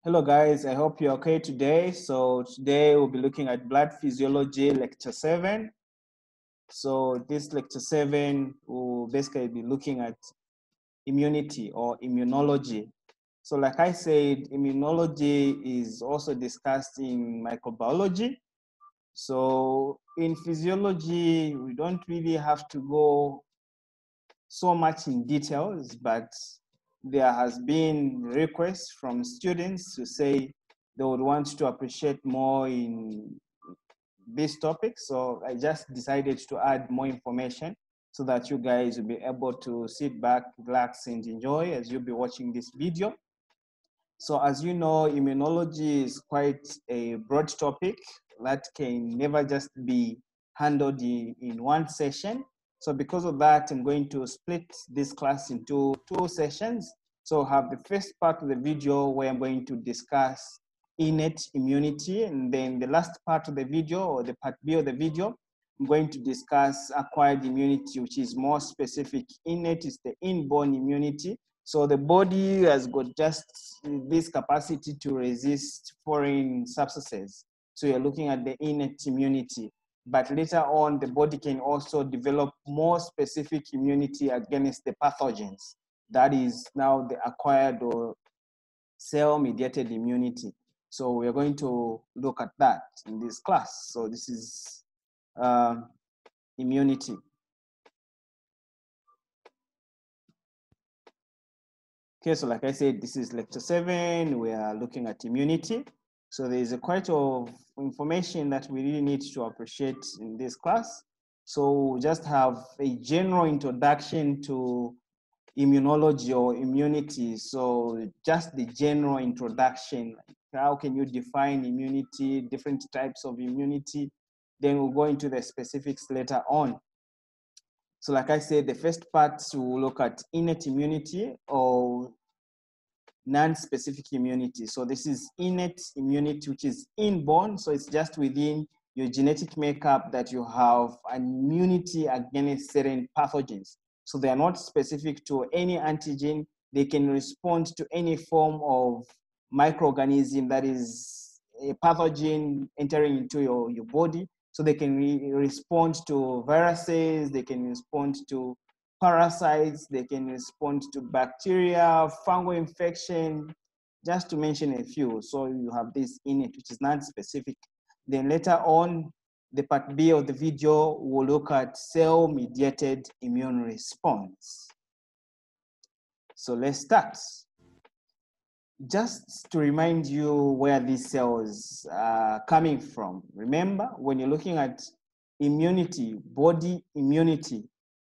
Hello guys, I hope you're okay today. So today we'll be looking at blood physiology lecture 7. So this lecture 7 will basically be looking at immunity or immunology. So like I said, immunology is also discussed in microbiology. So in physiology, we don't really have to go so much in details, but there has been requests from students to say they would want to appreciate more in this topic. So I just decided to add more information so that you guys will be able to sit back, relax, and enjoy as you'll be watching this video. So as you know, immunology is quite a broad topic that can never just be handled in one session. So because of that, I'm going to split this class into 2 sessions. So have the first part of the video where I'm going to discuss innate immunity, and then the last part of the video, or the part B of the video, I'm going to discuss acquired immunity, which is more specific. Innate is the inborn immunity. So the body has got just this capacity to resist foreign substances. So you're looking at the innate immunity. But later on, the body can also develop more specific immunity against the pathogens. That is now the acquired or cell-mediated immunity. So we're going to look at that in this class. So this is immunity. Okay, so like I said, this is lecture 7. We are looking at immunity. So there is a quite of information that we really need to appreciate in this class. So we'll just have a general introduction to immunology or immunity. So just the general introduction, how can you define immunity, different types of immunity, then we'll go into the specifics later on. So like I said, the first part we'll look at innate immunity or non-specific immunity. So this is innate immunity, which is inborn. So it's just within your genetic makeup that you have an immunity against certain pathogens. So they are not specific to any antigen. They can respond to any form of microorganism that is a pathogen entering into your body. So they can respond to viruses, they can respond to parasites, they can respond to bacteria, fungal infection, just to mention a few. So you have this innate, which is non-specific. Then later on, the part B of the video will look at cell-mediated immune response. So let's start. Just to remind you where these cells are coming from. Remember, when you're looking at immunity, body immunity,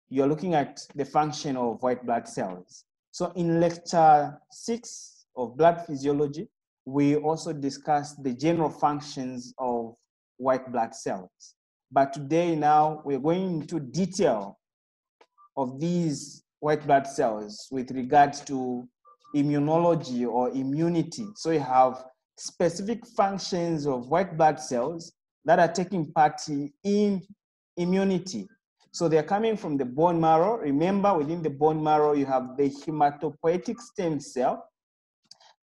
you're looking at the function of white blood cells. So in lecture 6 of blood physiology, we also discussed the general functions of white blood cells. But today now we're going into detail of these white blood cells with regards to immunology or immunity. So you have specific functions of white blood cells that are taking part in immunity. So they're coming from the bone marrow. Remember, within the bone marrow, you have the hematopoietic stem cell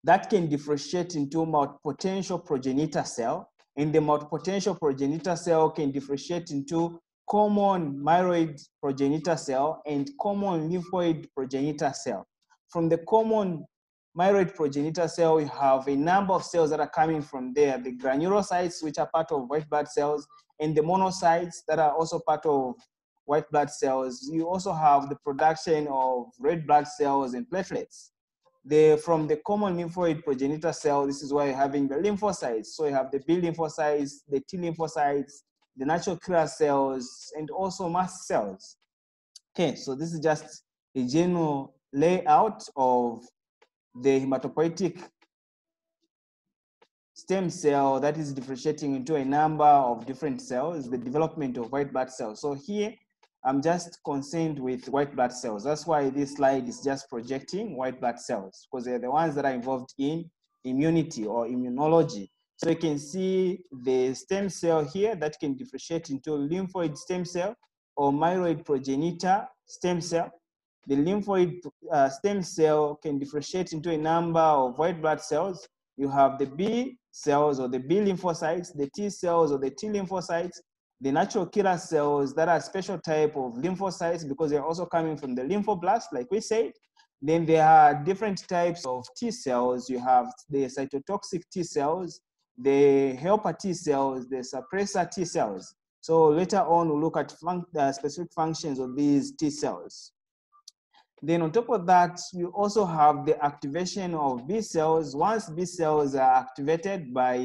that can differentiate into multipotential progenitor cell, and the multipotential progenitor cell can differentiate into common myeloid progenitor cell and common lymphoid progenitor cell. From the common myeloid progenitor cell, we have a number of cells that are coming from there, the granulocytes, which are part of white blood cells, and the monocytes that are also part of white blood cells. You also have the production of red blood cells and platelets. From the common lymphoid progenitor cell, this is why you're having the lymphocytes. So you have the B lymphocytes, the T lymphocytes, the natural killer cells, and also mast cells. Okay, so this is just a general layout of the hematopoietic stem cell that is differentiating into a number of different cells, the development of white blood cells. So here, I'm just concerned with white blood cells. That's why this slide is just projecting white blood cells, because they're the ones that are involved in immunity or immunology. So you can see the stem cell here that can differentiate into lymphoid stem cell or myeloid progenitor stem cell. The lymphoid stem cell can differentiate into a number of white blood cells. You have the B cells or the B lymphocytes, the T cells or the T lymphocytes, the natural killer cells that are special type of lymphocytes because they're also coming from the lymphoblast, like we said. Then there are different types of T cells. You have the cytotoxic T cells, the helper T cells, the suppressor T cells. So later on, we'll look at specific functions of these T cells. Then on top of that, you also have the activation of B cells. Once B cells are activated by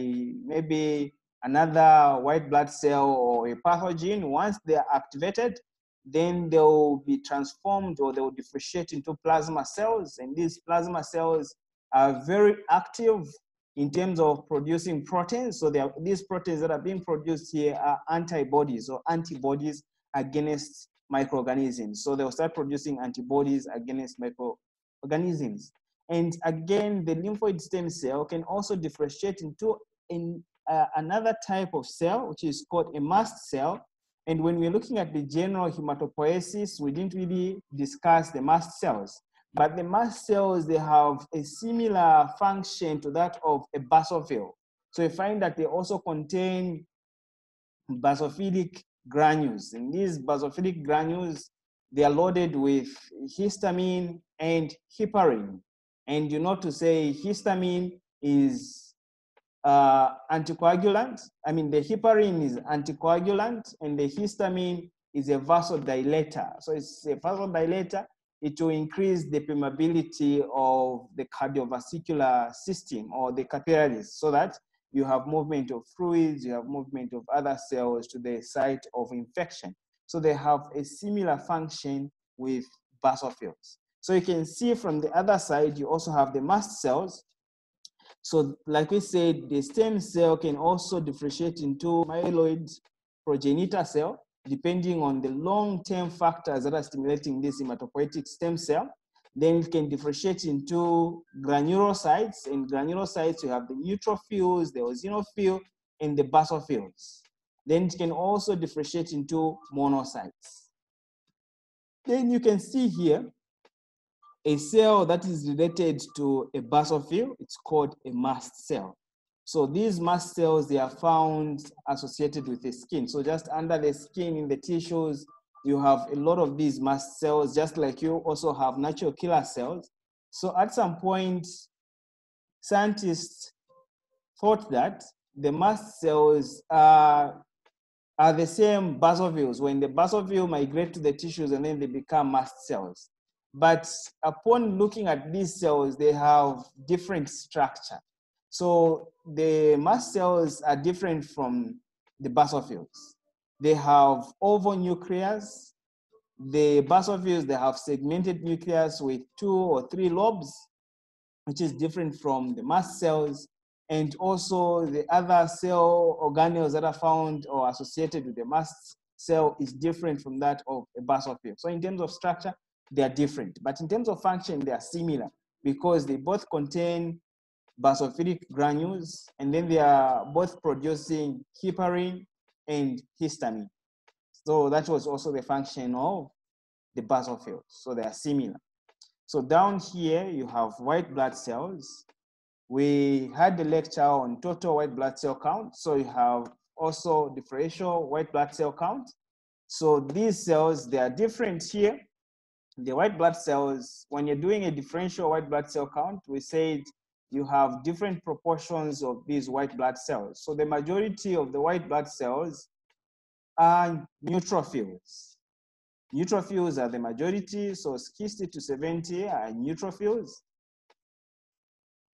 maybe another white blood cell or a pathogen, once they are activated, then they will be transformed or they will differentiate into plasma cells. And these plasma cells are very active in terms of producing proteins. So these proteins that are being produced here are antibodies or antibodies against microorganisms. So they'll start producing antibodies against microorganisms. And again, the lymphoid stem cell can also differentiate into another type of cell, which is called a mast cell. And when we're looking at the general hematopoiesis, we didn't really discuss the mast cells. But the mast cells, they have a similar function to that of a basophil. So you find that they also contain basophilic granules. And these basophilic granules, they are loaded with histamine and heparin. And you know to say histamine is anticoagulant. I mean, the heparin is anticoagulant and the histamine is a vasodilator. So it's a vasodilator. It will increase the permeability of the cardiovascular system or the capillaries so that you have movement of fluids, you have movement of other cells to the site of infection. So they have a similar function with basophils. So you can see from the other side, you also have the mast cells. So like we said, the stem cell can also differentiate into myeloid progenitor cell, depending on the long-term factors that are stimulating this hematopoietic stem cell. Then it can differentiate into granulocytes. In granulocytes, you have the neutrophils, the eosinophil, and the basophils. Then it can also differentiate into monocytes. Then you can see here a cell that is related to a basophil. It's called a mast cell. So these mast cells, they are found associated with the skin. So just under the skin in the tissues, you have a lot of these mast cells, just like you also have natural killer cells. So at some point, scientists thought that the mast cells are the same basophils. When the basophil migrate to the tissues and then they become mast cells. But upon looking at these cells, they have different structure. So the mast cells are different from the basophils. They have oval nucleus. The basophils, they have segmented nucleus with 2 or 3 lobes, which is different from the mast cells. And also the other cell organelles that are found or associated with the mast cell is different from that of a basophil. So in terms of structure, they are different. But in terms of function, they are similar because they both contain basophilic granules, and then they are both producing heparin and histamine. So that was also the function of the basophils. So they are similar. So down here, you have white blood cells. We had the lecture on total white blood cell count. So you have also differential white blood cell count. So these cells, they are different here. The white blood cells, when you're doing a differential white blood cell count, we said you have different proportions of these white blood cells. So the majority of the white blood cells are neutrophils. Neutrophils are the majority, so 60 to 70 are neutrophils.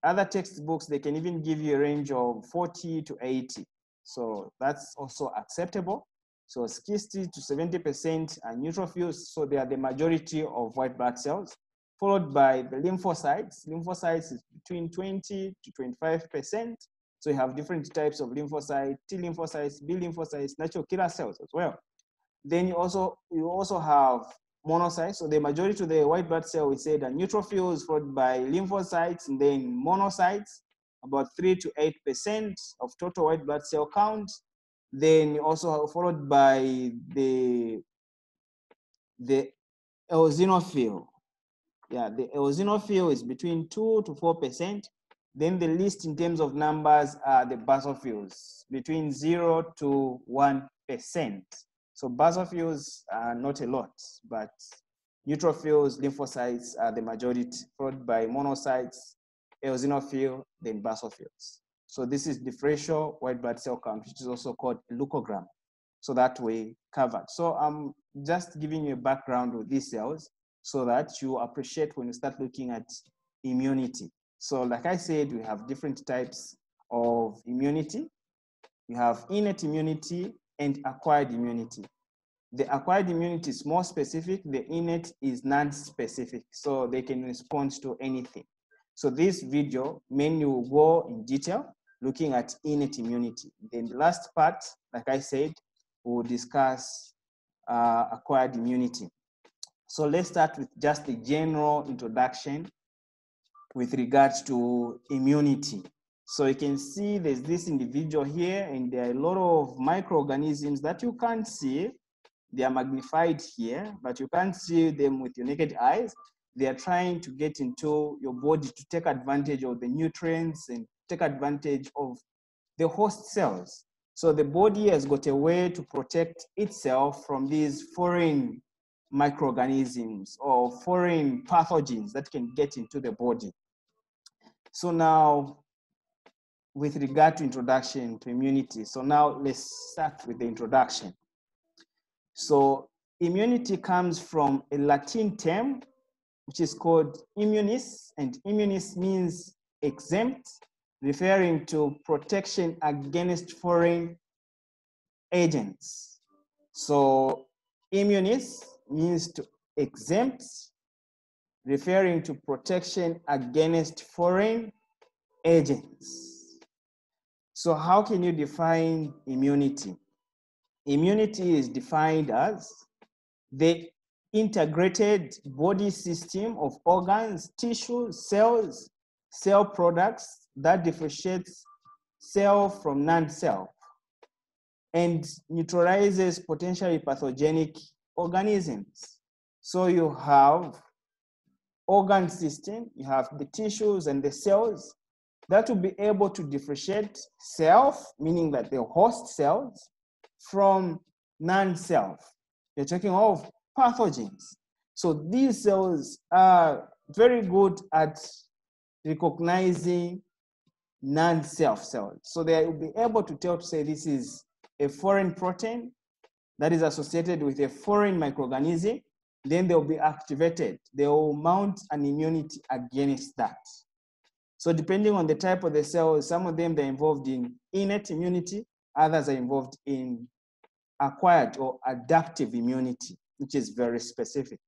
Other textbooks, they can even give you a range of 40 to 80. So that's also acceptable. So 60 to 70% are neutrophils, so they are the majority of white blood cells, followed by the lymphocytes. Lymphocytes is between 20 to 25%. So you have different types of lymphocytes, T lymphocytes, B lymphocytes, natural killer cells as well. Then you also have monocytes. So the majority of the white blood cell, we said, are neutrophils, followed by lymphocytes, and then monocytes, about 3 to 8% of total white blood cell count. Then also followed by the eosinophil. Yeah, the eosinophil is between 2 to 4%. Then the least in terms of numbers are the basophils, between 0 to 1%. So basophils are not a lot, but neutrophils, lymphocytes are the majority, followed by monocytes, eosinophil, then basophils. So this is differential white blood cell count, which is also called leukogram. So that way covered. So I'm just giving you a background of these cells so that you appreciate when you start looking at immunity. So like I said, we have different types of immunity. You have innate immunity and acquired immunity. The acquired immunity is more specific. The innate is non-specific, so they can respond to anything. So this video mainly will go in detail looking at innate immunity. Then the last part, like I said, we'll discuss acquired immunity. So let's start with just a general introduction with regards to immunity. So you can see there's this individual here, and there are a lot of microorganisms that you can't see. They are magnified here, but you can't see them with your naked eyes. They are trying to get into your body to take advantage of the nutrients and take advantage of the host cells. So the body has got a way to protect itself from these foreign microorganisms or foreign pathogens that can get into the body. So now, with regard to introduction to immunity, so now let's start with the introduction. So immunity comes from a Latin term, which is called immunis, and immunis means exempt, referring to protection against foreign agents. So immunis means to exempt, referring to protection against foreign agents. So how can you define immunity? Immunity is defined as the integrated body system of organs, tissues, cells, cell products that differentiates self from non-self and neutralizes potentially pathogenic organisms. So you have organ system, you have the tissues and the cells that will be able to differentiate self, meaning that the host cells, from non-self. You're talking of pathogens. So these cells are very good at recognizing non-self cells. So they will be able to tell to say this is a foreign protein that is associated with a foreign microorganism. Then they'll be activated. They will mount an immunity against that. So depending on the type of the cells, some of them they're involved in innate immunity, others are involved in acquired or adaptive immunity, which is very specific.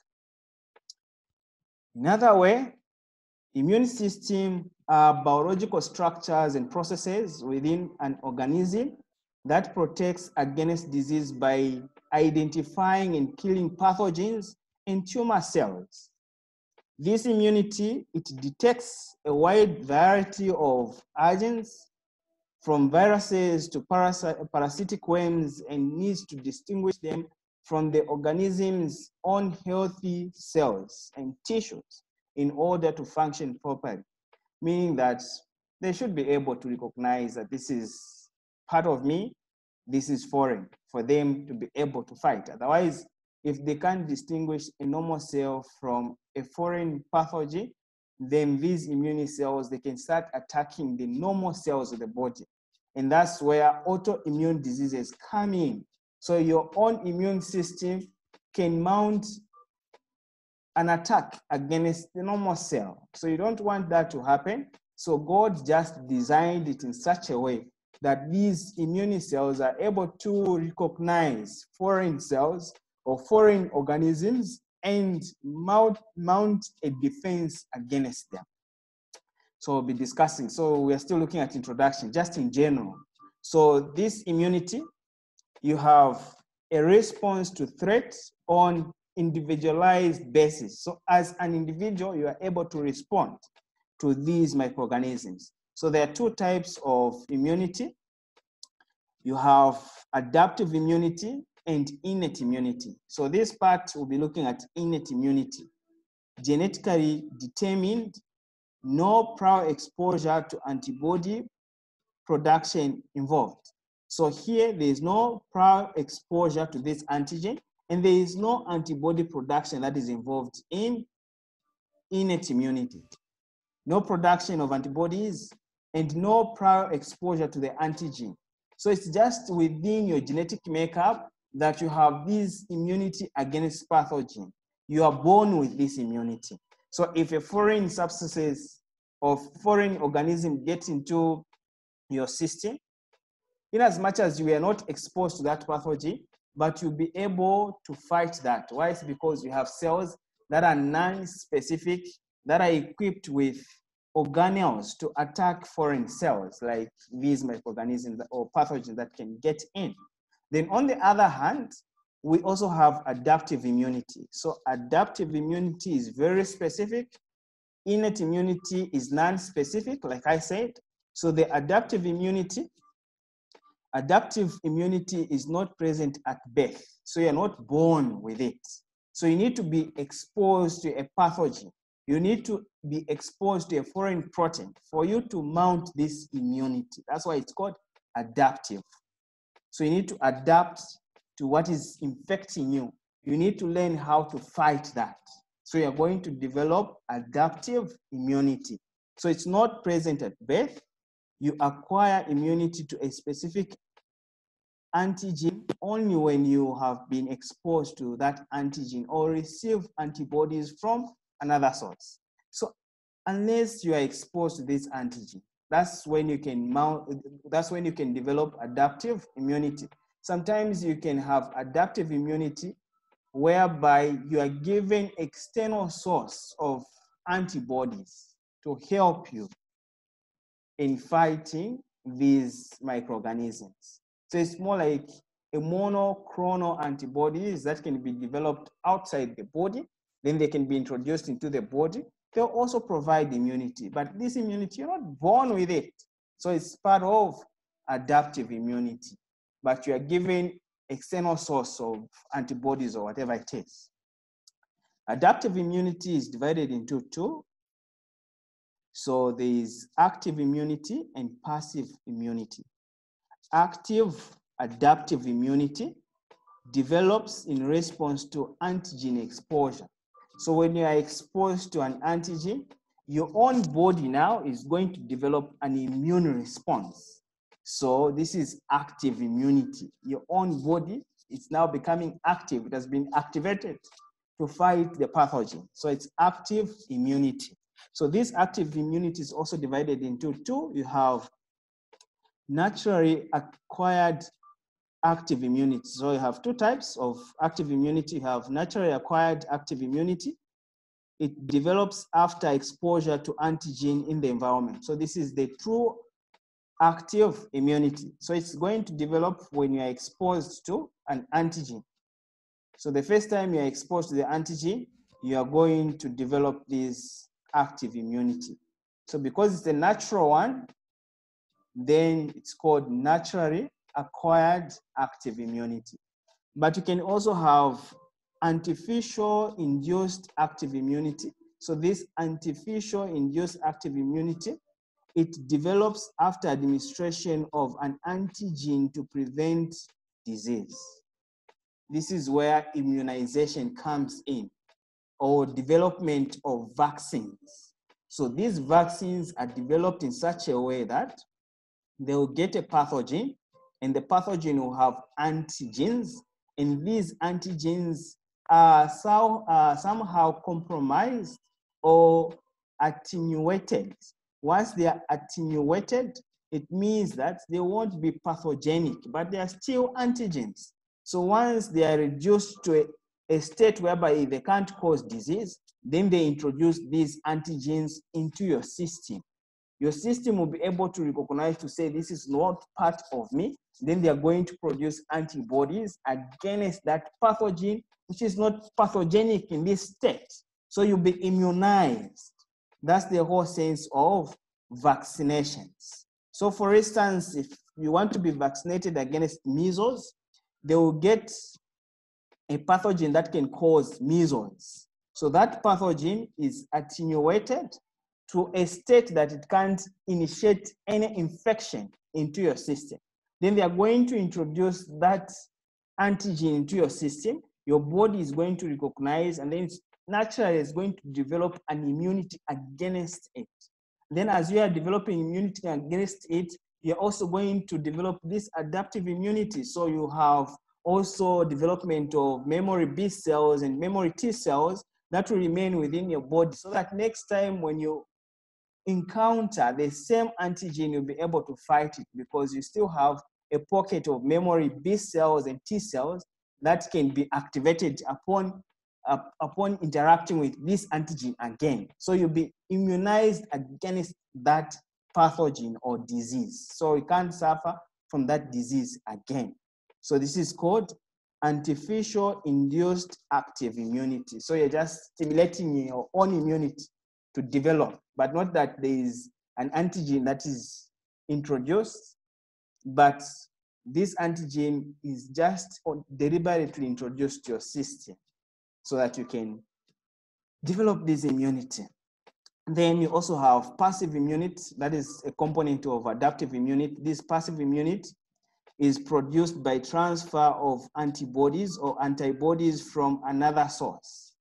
Another way, immune system are biological structures and processes within an organism that protects against disease by identifying and killing pathogens and tumor cells. This immunity, it detects a wide variety of agents from viruses to parasitic worms and needs to distinguish them from the organism's own healthy cells and tissues in order to function properly, meaning that they should be able to recognize that this is part of me, this is foreign, for them to be able to fight. Otherwise, if they can't distinguish a normal cell from a foreign pathogen, then these immune cells, they can start attacking the normal cells of the body. And that's where autoimmune diseases come in. So your own immune system can mount an attack against the normal cell. So you don't want that to happen. So God just designed it in such a way that these immune cells are able to recognize foreign cells or foreign organisms and mount a defense against them. So we'll be discussing. So we are still looking at introduction, just in general. So this immunity, you have a response to threats on individualized basis. So as an individual, you are able to respond to these microorganisms. So there are two types of immunity. You have adaptive immunity and innate immunity. So this part will be looking at innate immunity, genetically determined no prior exposure to antibody production involved. So here there is no prior exposure to this antigen, and there is no antibody production that is involved in innate immunity. No production of antibodies and no prior exposure to the antigen. So it's just within your genetic makeup that you have this immunity against pathogen. You are born with this immunity. So if a foreign substances or foreign organism gets into your system, in as much as you are not exposed to that pathogen, but you'll be able to fight that. Why? It's because you have cells that are non-specific, that are equipped with organelles to attack foreign cells like these microorganisms or pathogens that can get in. Then on the other hand, we also have adaptive immunity. So adaptive immunity is very specific. Innate immunity is non-specific, like I said. So the adaptive immunity is not present at birth. So you're not born with it. So you need to be exposed to a pathogen. You need to be exposed to a foreign protein for you to mount this immunity. That's why it's called adaptive. So you need to adapt to what is infecting you. You need to learn how to fight that. So you're going to develop adaptive immunity. So it's not present at birth. You acquire immunity to a specific antigen only when you have been exposed to that antigen or receive antibodies from another source. So unless you are exposed to this antigen, that's when you can develop adaptive immunity. Sometimes you can have adaptive immunity whereby you are given external source of antibodies to help you in fighting these microorganisms. So it's more like a monoclonal antibodies that can be developed outside the body, then they can be introduced into the body. They'll also provide immunity, but this immunity, you're not born with it. So it's part of adaptive immunity, but you are given external source of antibodies or whatever it is. Adaptive immunity is divided into two. So there is active immunity and passive immunity. Active adaptive immunity develops in response to antigen exposure. So when you are exposed to an antigen, your own body now is going to develop an immune response. So this is active immunity. Your own body is now becoming active. It has been activated to fight the pathogen. So it's active immunity. So this active immunity is also divided into two. You have naturally acquired active immunity. So you have two types of active immunity. You have naturally acquired active immunity. It develops after exposure to antigen in the environment. So this is the true active immunity. So it's going to develop when you are exposed to an antigen. So the first time you are exposed to the antigen, you are going to develop this active immunity. So because it's a natural one, then it's called naturally acquired active immunity. But you can also have artificial induced active immunity. So this artificial induced active immunity, it develops after administration of an antigen to prevent disease. This is where immunization comes in, or development of vaccines. So these vaccines are developed in such a way that they will get a pathogen, and the pathogen will have antigens, and these antigens are somehow compromised or attenuated. Once they are attenuated, it means that they won't be pathogenic, but they are still antigens. So once they are reduced to a state whereby they can't cause disease, then they introduce these antigens into your system. Your system will be able to recognize, to say, this is not part of me. Then they are going to produce antibodies against that pathogen, which is not pathogenic in this state. So you'll be immunized. That's the whole sense of vaccinations. So for instance, if you want to be vaccinated against measles, they will get a pathogen that can cause measles. So that pathogen is attenuated, to a state that it can't initiate any infection into your system. Then they are going to introduce that antigen into your system. Your body is going to recognize, and then it's naturally is going to develop an immunity against it. Then as you are developing immunity against it, you're also going to develop this adaptive immunity. So you have also development of memory B cells and memory T cells that will remain within your body, so that next time when you encounter the same antigen, you'll be able to fight it, because you still have a pocket of memory B cells and T cells that can be activated upon interacting with this antigen again. So you'll be immunized against that pathogen or disease. So you can't suffer from that disease again. So this is called artificial induced active immunity. So you're just stimulating your own immunity to develop, but not that there is an antigen that is introduced, but this antigen is just deliberately introduced to your system so that you can develop this immunity. Then you also have passive immunity, that is a component of adaptive immunity. This passive immunity is produced by transfer of antibodies or antibodies from another source.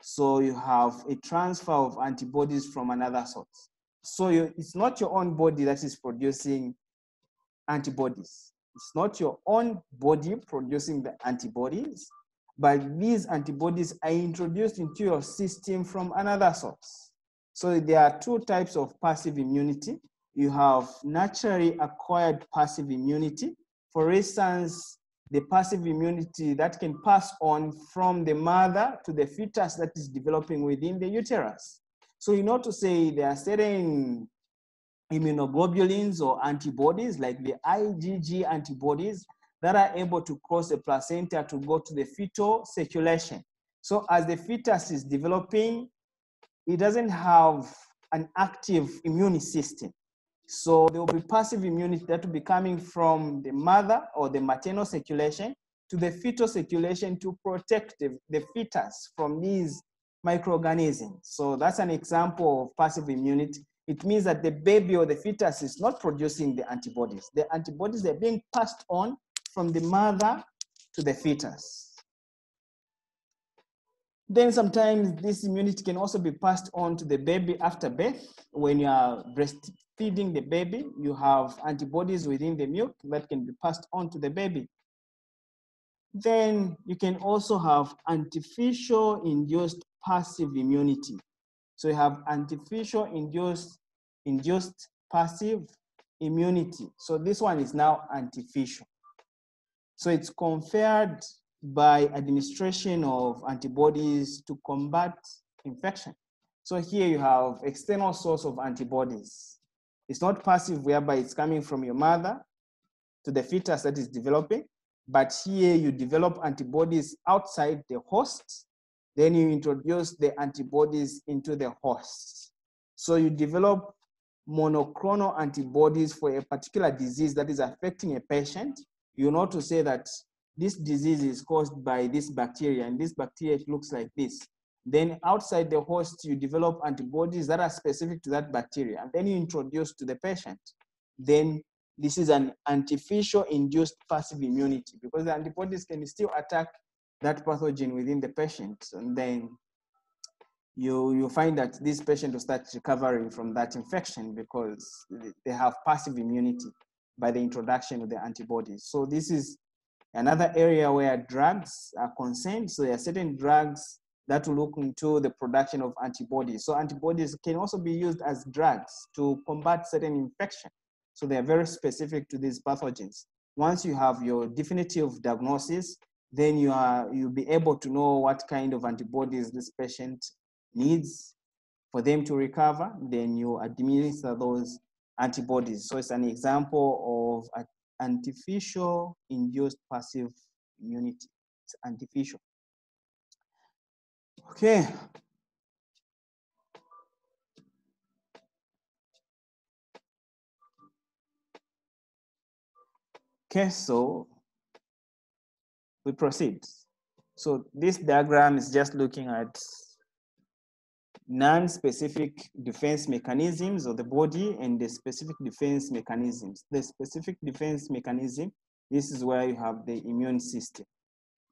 So you have a transfer of antibodies from another source. So it's not your own body that is producing antibodies. It's not your own body producing the antibodies, but these antibodies are introduced into your system from another source. So there are two types of passive immunity. You have naturally acquired passive immunity. For instance, the passive immunity that can pass on from the mother to the fetus that is developing within the uterus. So you know to say there are certain immunoglobulins or antibodies like the IgG antibodies that are able to cross the placenta to go to the fetal circulation. So as the fetus is developing, it doesn't have an active immune system. So there will be passive immunity that will be coming from the mother or the maternal circulation to the fetal circulation to protect the fetus from these microorganisms. So that's an example of passive immunity. It means that the baby or the fetus is not producing the antibodies. The antibodies are being passed on from the mother to the fetus. Then sometimes this immunity can also be passed on to the baby after birth. When you are breastfeeding the baby, you have antibodies within the milk that can be passed on to the baby. Then you can also have artificial induced passive immunity. So you have artificial induced passive immunity. So this one is now artificial. So it's conferred by administration of antibodies to combat infection. So here you have external source of antibodies. It's not passive, whereby it's coming from your mother to the fetus that is developing, but here you develop antibodies outside the host, then you introduce the antibodies into the host. So you develop monoclonal antibodies for a particular disease that is affecting a patient. You know to say that this disease is caused by this bacteria, and this bacteria looks like this. Then outside the host, you develop antibodies that are specific to that bacteria, and then you introduce to the patient. Then this is an artificial induced passive immunity, because the antibodies can still attack that pathogen within the patient, and then you find that this patient will start recovering from that infection because they have passive immunity by the introduction of the antibodies. So this is another area where drugs are concerned. So there are certain drugs that will look into the production of antibodies. So antibodies can also be used as drugs to combat certain infection. So they are very specific to these pathogens. Once you have your definitive diagnosis, then you'll be able to know what kind of antibodies this patient needs for them to recover. Then you administer those antibodies. So it's an example of artificial induced passive immunity. It's artificial. Okay. Okay, so we proceed. So this diagram is just looking at non-specific defense mechanisms of the body and the specific defense mechanisms. The specific defense mechanism, this is where you have the immune system.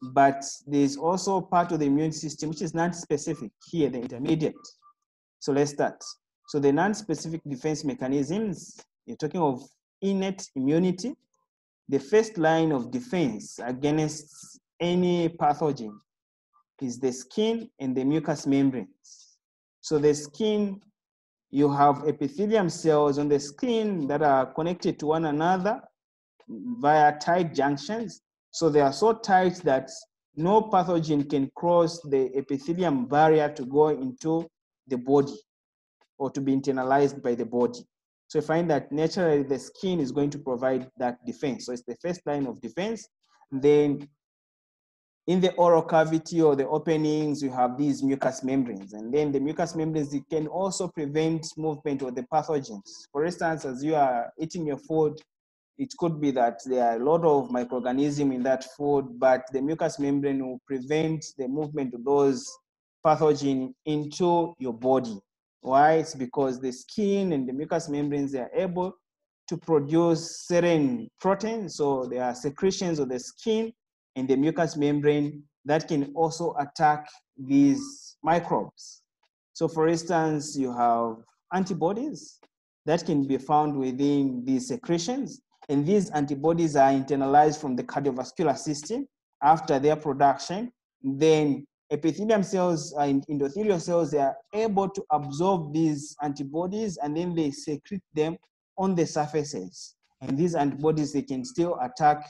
But there's also part of the immune system which is non-specific here, the intermediate. So let's start. So the non-specific defense mechanisms, you're talking of innate immunity. The first line of defense against any pathogen is the skin and the mucous membranes. So the skin, you have epithelium cells on the skin that are connected to one another via tight junctions. So they are so tight that no pathogen can cross the epithelium barrier to go into the body or to be internalized by the body. So you find that naturally the skin is going to provide that defense. So it's the first line of defense. Then in the oral cavity or the openings, you have these mucous membranes. And then the mucous membranes, it can also prevent movement of the pathogens. For instance, as you are eating your food, it could be that there are a lot of microorganisms in that food, but the mucous membrane will prevent the movement of those pathogens into your body. Why? It's because the skin and the mucous membranes, they are able to produce certain proteins. So there are secretions of the skin and the mucous membrane that can also attack these microbes. So for instance, you have antibodies that can be found within these secretions, and these antibodies are internalized from the cardiovascular system after their production. Then epithelium cells and endothelial cells, they are able to absorb these antibodies and then they secrete them on the surfaces. And these antibodies, they can still attack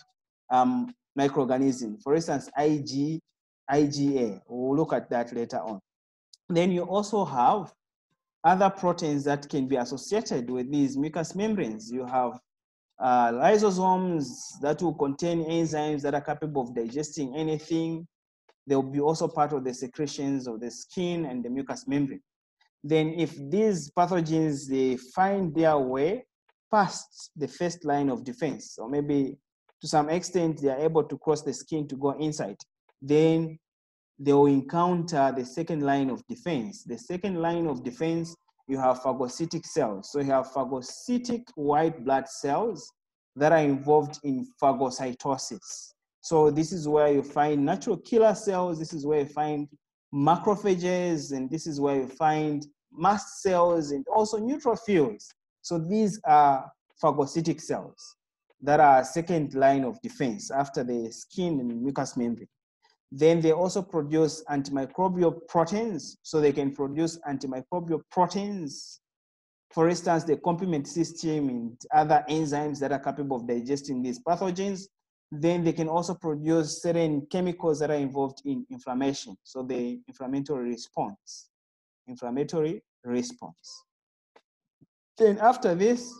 microorganisms. For instance, IgA, we'll look at that later on. Then you also have other proteins that can be associated with these mucous membranes. You have lysosomes that will contain enzymes that are capable of digesting anything. They will be also part of the secretions of the skin and the mucous membrane. Then if these pathogens, they find their way past the first line of defense, or maybe to some extent they are able to cross the skin to go inside, then they will encounter the second line of defense. The second line of defense, you have phagocytic cells. So you have phagocytic white blood cells that are involved in phagocytosis. So this is where you find natural killer cells. This is where you find macrophages, and this is where you find mast cells and also neutrophils. So these are phagocytic cells that are second line of defense after the skin and mucous membrane. Then they also produce antimicrobial proteins, so they can produce antimicrobial proteins. For instance, the complement system and other enzymes that are capable of digesting these pathogens. Then they can also produce certain chemicals that are involved in inflammation. So the inflammatory response. Then after this,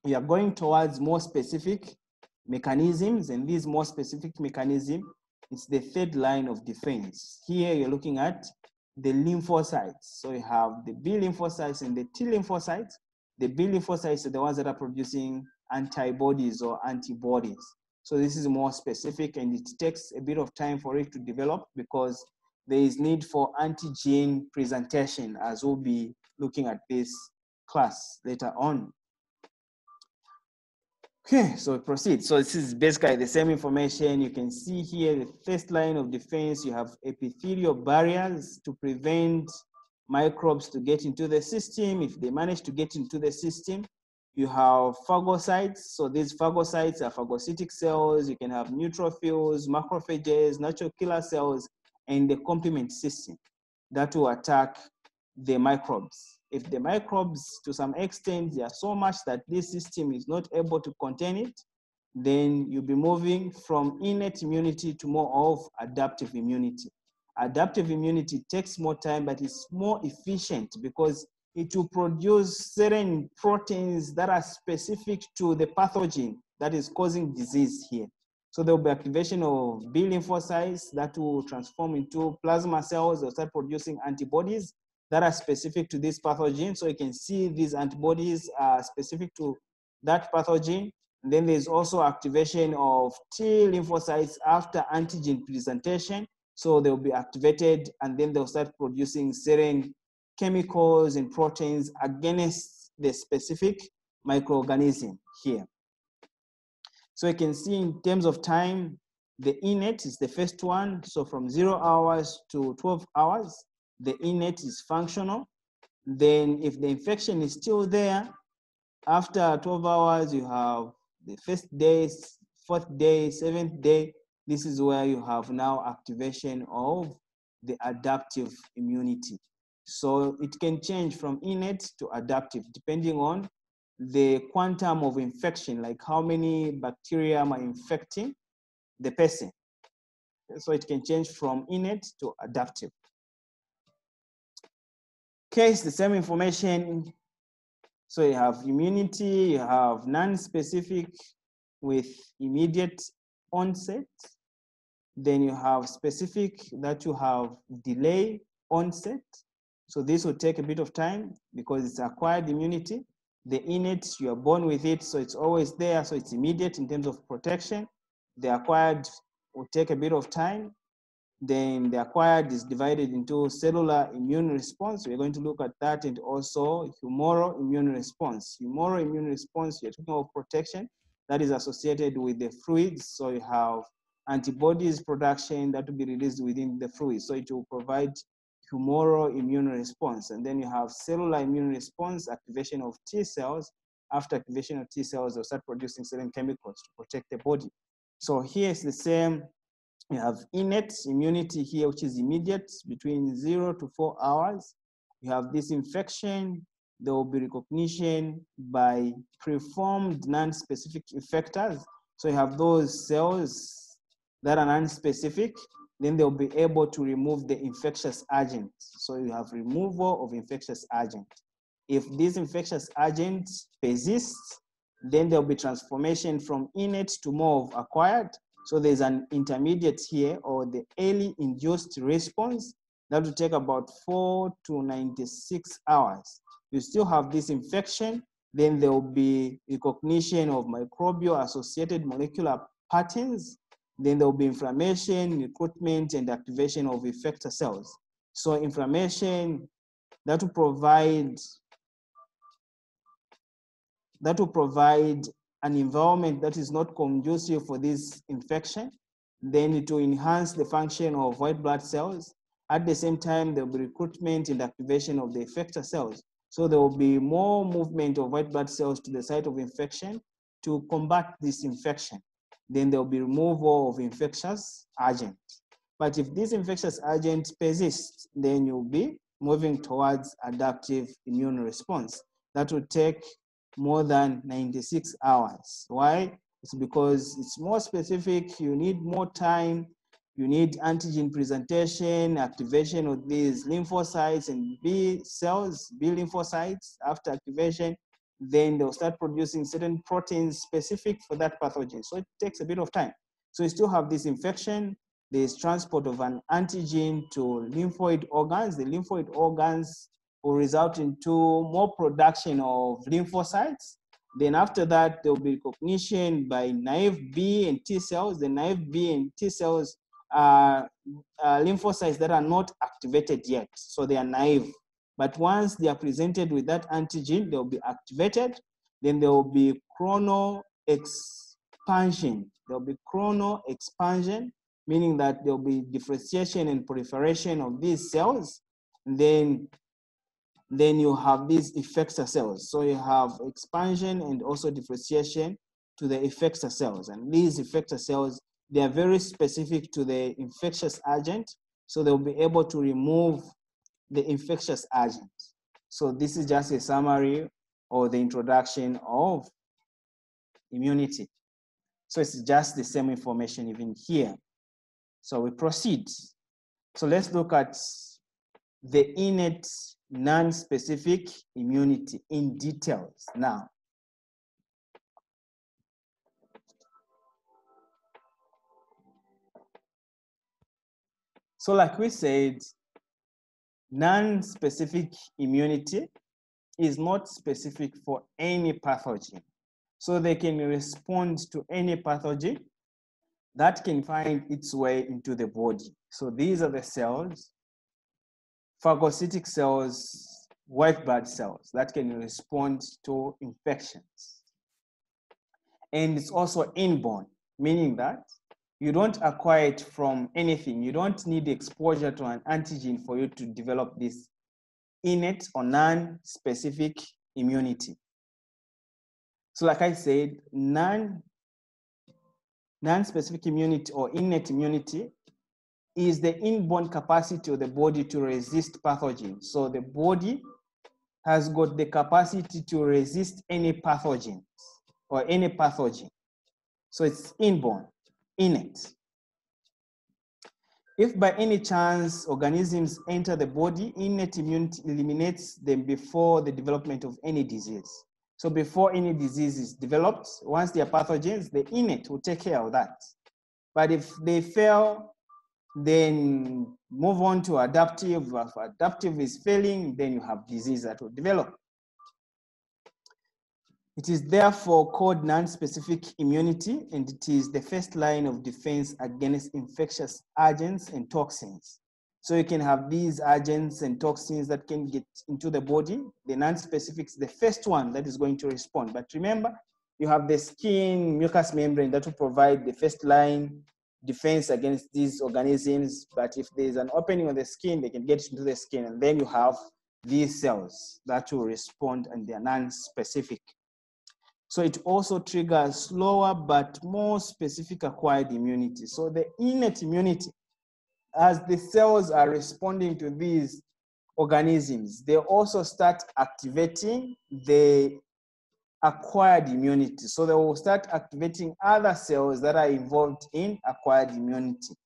we are going towards more specific mechanisms, and these more specific mechanisms, it's the third line of defense. Here you're looking at the lymphocytes. So you have the B lymphocytes and the T lymphocytes. The B lymphocytes are the ones that are producing antibodies or antibodies. So this is more specific, and it takes a bit of time for it to develop because there is need for antigen presentation, as we'll be looking at this class later on. Okay, so proceed. So this is basically the same information. You can see here the first line of defense, you have epithelial barriers to prevent microbes to get into the system. If they manage to get into the system, you have phagocytes. So these phagocytes are phagocytic cells. You can have neutrophils, macrophages, natural killer cells, and the complement system that will attack the microbes. If the microbes, to some extent, they are so much that this system is not able to contain it, then you'll be moving from innate immunity to more of adaptive immunity. Adaptive immunity takes more time, but it's more efficient because it will produce certain proteins that are specific to the pathogen that is causing disease here. So there will be activation of B lymphocytes that will transform into plasma cells. They'll start producing antibodies that are specific to this pathogen. So you can see these antibodies are specific to that pathogen. And then there's also activation of T lymphocytes after antigen presentation. So they'll be activated and then they'll start producing certain chemicals and proteins against the specific microorganism here. So you can see in terms of time, the innate is the first one. So from 0 hours to 12 hours, the innate is functional. Then if the infection is still there, after 12 hours, you have the first day, fourth day, seventh day. This is where you have now activation of the adaptive immunity. So it can change from innate to adaptive depending on the quantum of infection, like how many bacteria am I infecting the person. So it can change from innate to adaptive. Okay, it's the same information. So you have immunity, you have non-specific with immediate onset. Then you have specific that you have delay onset. So this will take a bit of time because it's acquired immunity. The innate, you are born with it, so it's always there, so it's immediate in terms of protection. The acquired will take a bit of time. Then the acquired is divided into cellular immune response. We're going to look at that, and also humoral immune response. Humoral immune response, you're talking about protection that is associated with the fluids. So you have antibodies production that will be released within the fluids. So it will provide humoral immune response. And then you have cellular immune response, activation of T cells. After activation of T cells, they'll start producing certain chemicals to protect the body. So here's the same. You have innate immunity here, which is immediate, between 0 to 4 hours. You have this infection. There will be recognition by preformed non-specific effectors. So you have those cells that are non-specific, then they'll be able to remove the infectious agent. So you have removal of infectious agent. If this infectious agent persists, then there'll be transformation from innate to more of acquired. So there's an intermediate here, or the early induced response, that will take about 4 to 96 hours. You still have this infection, then there will be recognition of microbial associated molecular patterns, then there will be inflammation, recruitment, and activation of effector cells. So inflammation, that will provide an environment that is not conducive for this infection. Then it will enhance the function of white blood cells. At the same time, there will be recruitment and activation of the effector cells. So there will be more movement of white blood cells to the site of infection to combat this infection. Then there will be removal of infectious agent. But if this infectious agent persists, then you'll be moving towards adaptive immune response. That will take more than 96 hours. Why? It's because it's more specific, you need more time, you need antigen presentation, activation of these lymphocytes and B cells, B lymphocytes. After activation, then they'll start producing certain proteins specific for that pathogen. So it takes a bit of time. So you still have this infection, there's transport of an antigen to lymphoid organs. The lymphoid organs will result into more production of lymphocytes. Then after that, there will be recognition by naive B and T cells. The naive B and T cells are lymphocytes that are not activated yet, so they are naive. But once they are presented with that antigen, they will be activated. Then there will be chrono expansion. There will be chrono expansion, meaning that there will be differentiation and proliferation of these cells. And then you have these effector cells. So you have expansion and also differentiation to the effector cells. And these effector cells, they are very specific to the infectious agent. So they'll be able to remove the infectious agent. So this is just a summary or the introduction of immunity. So it's just the same information even here. So we proceed. So let's look at the innate non-specific immunity in details now. So like we said, non-specific immunity is not specific for any pathogen. So they can respond to any pathogen that can find its way into the body. So these are the cells phagocytic cells, white blood cells that can respond to infections. And it's also inborn, meaning that you don't acquire it from anything. You don't need exposure to an antigen for you to develop this innate or non-specific immunity. So like I said, non-specific immunity or innate immunity is the inborn capacity of the body to resist pathogens. So the body has got the capacity to resist any pathogens or any pathogen. So it's inborn, innate. If by any chance organisms enter the body, innate immunity eliminates them before the development of any disease. So before any disease is developed, once they are pathogens, the innate will take care of that. But if they fail, then move on to adaptive. If adaptive is failing, then you have disease that will develop. It is therefore called non-specific immunity, and it is the first line of defense against infectious agents and toxins. So you can have these agents and toxins that can get into the body. The non-specific is the first one that is going to respond. But remember, you have the skin mucous membrane that will provide the first line defense against these organisms. But if there's an opening on the skin, they can get into the skin, and then you have these cells that will respond, and they are non-specific. So it also triggers slower but more specific acquired immunity. So the innate immunity, as the cells are responding to these organisms, they also start activating the acquired immunity. So they will start activating other cells that are involved in acquired immunity.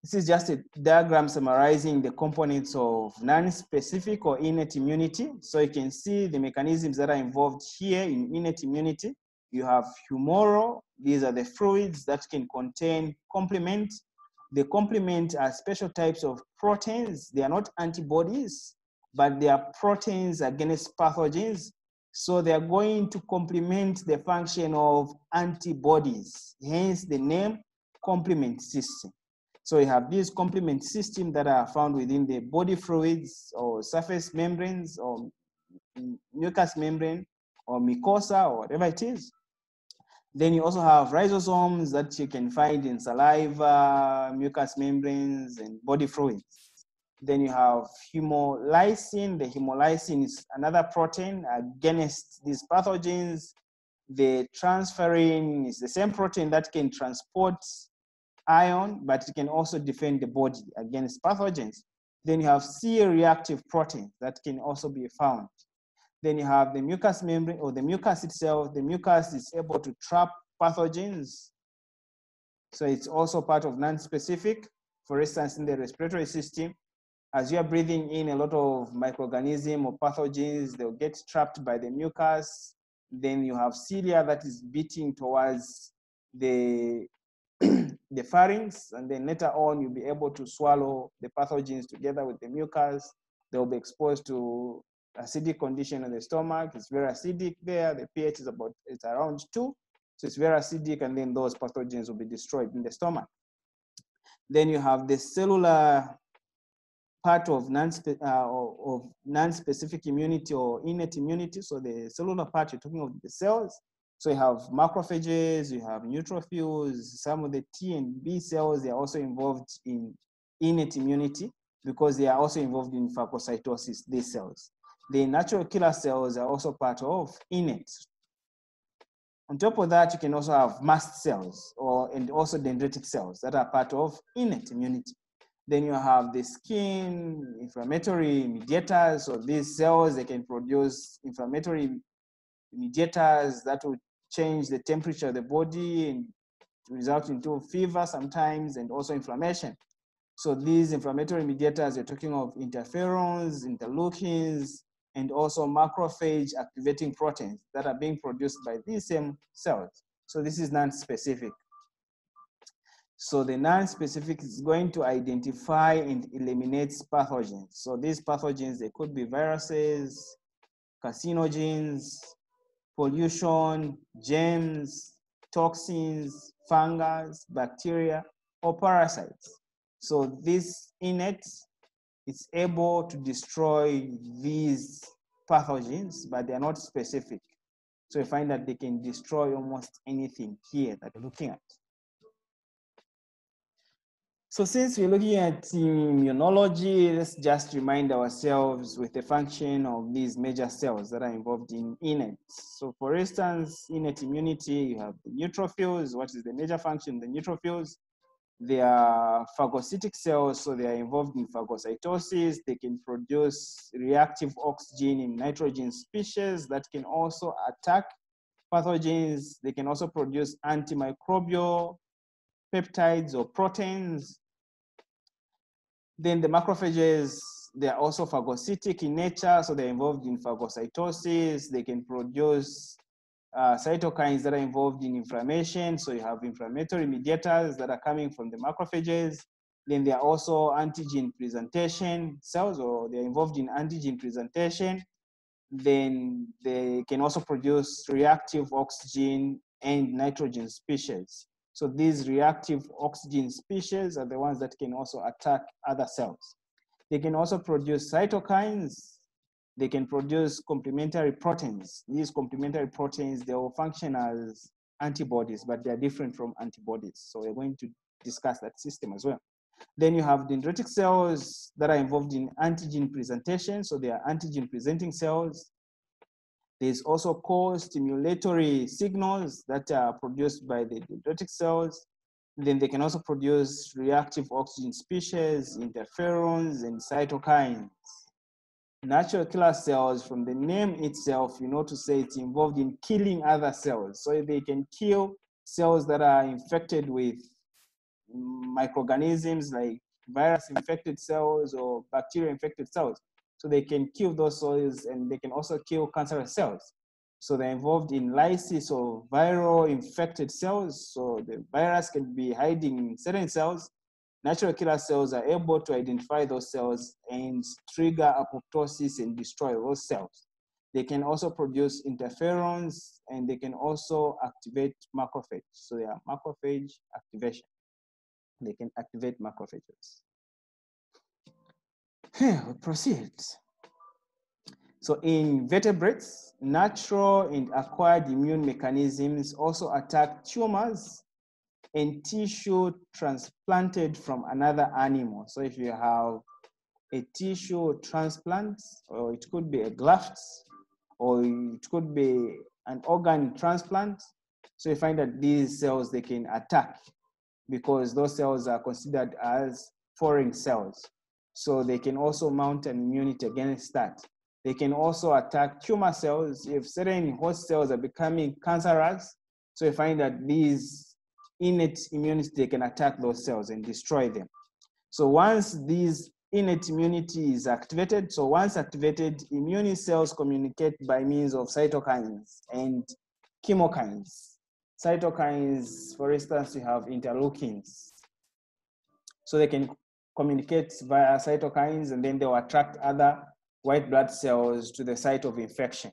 This is just a diagram summarizing the components of non-specific or innate immunity. So you can see the mechanisms that are involved here in innate immunity. You have humoral. These are the fluids that can contain complement. The complement are special types of proteins. They are not antibodies, but they are proteins against pathogens. So they are going to complement the function of antibodies, hence the name complement system. So you have these complement systems that are found within the body fluids or surface membranes or mucous membrane or mucosa or whatever it is. Then you also have ribosomes that you can find in saliva, mucous membranes, and body fluids. Then you have hemolysin. The hemolysin is another protein against these pathogens. The transferrin is the same protein that can transport ion, but it can also defend the body against pathogens. Then you have C-reactive proteins that can also be found. Then you have the mucous membrane or the mucus itself. The mucus is able to trap pathogens. So it's also part of non-specific. For instance, in the respiratory system, as you are breathing in a lot of microorganisms or pathogens, they'll get trapped by the mucus. Then you have cilia that is beating towards the pharynx, and then later on you'll be able to swallow the pathogens together with the mucus. They'll be exposed to acidic condition in the stomach. It's very acidic there. The pH is it's around 2. So it's very acidic, and then those pathogens will be destroyed in the stomach. Then you have the cellular part of non-specific immunity or innate immunity. So the cellular part, you're talking of the cells. So you have macrophages, you have neutrophils, some of the T and B cells, they are also involved in innate immunity because they are also involved in phagocytosis, these cells. The natural killer cells are also part of innate. On top of that, you can also have mast cells and also dendritic cells that are part of innate immunity. Then you have the skin, inflammatory mediators. So these cells, they can produce inflammatory mediators that will change the temperature of the body and result into fever sometimes, and also inflammation. So these inflammatory mediators, you're talking of interferons, interleukins, and also macrophage activating proteins that are being produced by these same cells. So this is non-specific. So the non-specific is going to identify and eliminate pathogens. So these pathogens, they could be viruses, carcinogens, pollution, germs, toxins, fungus, bacteria, or parasites. So this innate it's able to destroy these pathogens, but they are not specific. So you find that they can destroy almost anything here that you're looking at. So since we're looking at immunology, let's just remind ourselves with the function of these major cells that are involved in innate. So for instance, innate immunity, you have the neutrophils. What is the major function of the neutrophils? They are phagocytic cells, so they are involved in phagocytosis. They can produce reactive oxygen in nitrogen species that can also attack pathogens. They can also produce antimicrobial peptides or proteins. Then the macrophages, they are also phagocytic in nature, so they're involved in phagocytosis. They can produce cytokines that are involved in inflammation. So you have inflammatory mediators that are coming from the macrophages. Then there are also antigen presentation cells, or they're involved in antigen presentation. Then they can also produce reactive oxygen and nitrogen species. So these reactive oxygen species are the ones that can also attack other cells. They can also produce cytokines. They can produce complementary proteins. These complementary proteins, they will function as antibodies, but they're different from antibodies. So we're going to discuss that system as well. Then you have dendritic cells that are involved in antigen presentation. So they are antigen presenting cells. There's also co-stimulatory signals that are produced by the dendritic cells. Then they can also produce reactive oxygen species, interferons, and cytokines. Natural killer cells, from the name itself, you know to say it's involved in killing other cells. So they can kill cells that are infected with microorganisms like virus-infected cells or bacteria-infected cells. So they can kill those cells, and they can also kill cancerous cells. So they're involved in lysis of viral infected cells. So the virus can be hiding in certain cells. Natural killer cells are able to identify those cells and trigger apoptosis and destroy those cells. They can also produce interferons, and they can also activate macrophages. So they are macrophage activation. They can activate macrophages. We'll proceed. So in vertebrates, natural and acquired immune mechanisms also attack tumors and tissue transplanted from another animal. So if you have a tissue transplant, or it could be a graft, or it could be an organ transplant, so you find that these cells, they can attack because those cells are considered as foreign cells. So they can also mount an immunity against that. They can also attack tumor cells if certain host cells are becoming cancerous. So you find that these innate immunity, they can attack those cells and destroy them. So once these innate immunity is activated, so once activated, immune cells communicate by means of cytokines and chemokines. Cytokines, for instance, you have interleukins. So they can communicate via cytokines, and then they will attract other white blood cells to the site of infection.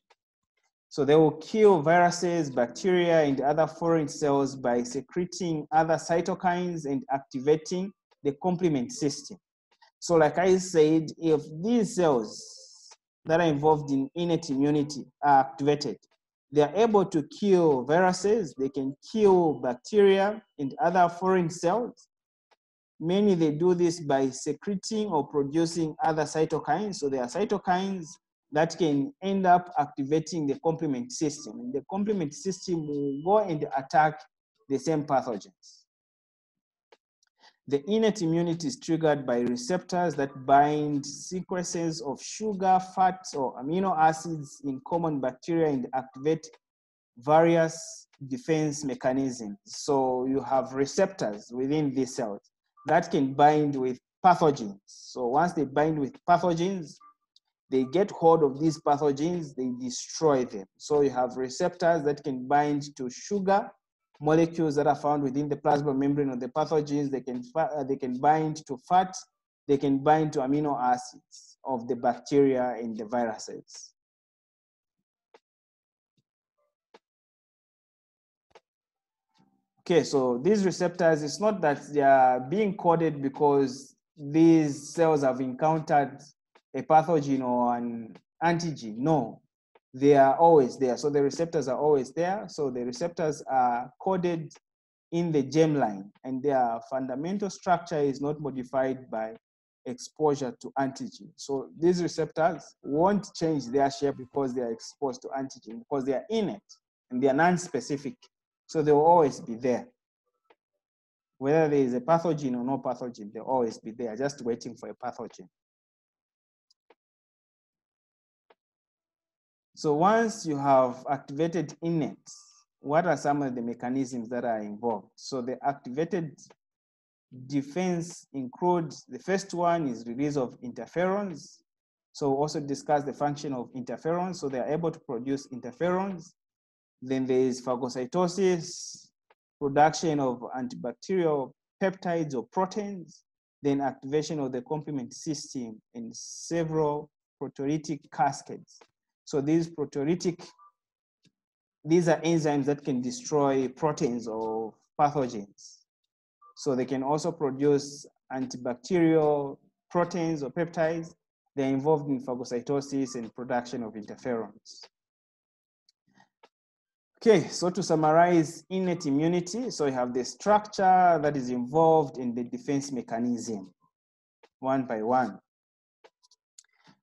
So they will kill viruses, bacteria, and other foreign cells by secreting other cytokines and activating the complement system. So like I said, if these cells that are involved in innate immunity are activated, they are able to kill viruses, they can kill bacteria and other foreign cells. Mainly they do this by secreting or producing other cytokines. So there are cytokines that can end up activating the complement system. And the complement system will go and attack the same pathogens. The innate immunity is triggered by receptors that bind sequences of sugar, fats, or amino acids in common bacteria and activate various defense mechanisms. So you have receptors within these cells that can bind with pathogens. So once they bind with pathogens, they get hold of these pathogens, they destroy them. So you have receptors that can bind to sugar molecules that are found within the plasma membrane of the pathogens. They can bind to fat, they can bind to amino acids of the bacteria and the viruses. Okay, so these receptors, it's not that they are being coded because these cells have encountered a pathogen or an antigen. No, they are always there. So the receptors are always there. So the receptors are coded in the germline, and their fundamental structure is not modified by exposure to antigen. So these receptors won't change their shape because they are exposed to antigen, because they are innate and they are non-specific. So they will always be there. Whether there is a pathogen or no pathogen, they'll always be there, just waiting for a pathogen. So once you have activated innate, what are some of the mechanisms that are involved? So the activated defense includes, the first one is release of interferons. So we'll also discuss the function of interferons. So they are able to produce interferons. Then there is phagocytosis, production of antibacterial peptides or proteins, then activation of the complement system in several proteolytic cascades. So these are enzymes that can destroy proteins or pathogens. So they can also produce antibacterial proteins or peptides. They're involved in phagocytosis and production of interferons. Okay, so to summarize innate immunity, so you have the structure that is involved in the defense mechanism, one by one.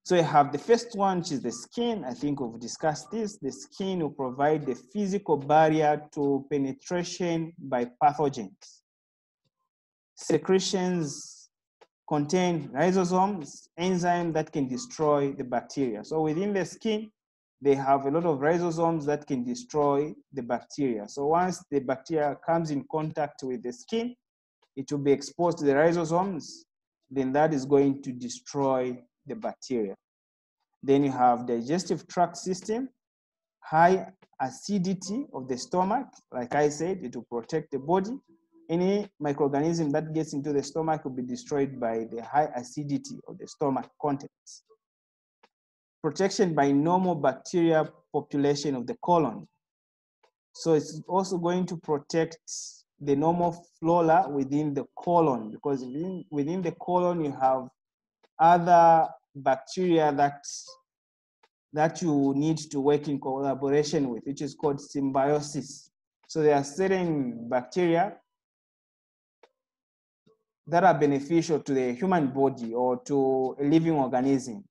So you have the first one, which is the skin. I think we've discussed this. The skin will provide the physical barrier to penetration by pathogens. Secretions contain lysosomes, enzymes that can destroy the bacteria. So within the skin, they have a lot of lysosomes that can destroy the bacteria. So once the bacteria comes in contact with the skin, it will be exposed to the lysosomes, then that is going to destroy the bacteria. Then you have digestive tract system, high acidity of the stomach. Like I said, it will protect the body. Any microorganism that gets into the stomach will be destroyed by the high acidity of the stomach contents. Protection by normal bacteria population of the colon. So it's also going to protect the normal flora within the colon, because within the colon you have other bacteria that you need to work in collaboration with, which is called symbiosis. So there are certain bacteria that are beneficial to the human body or to a living organism.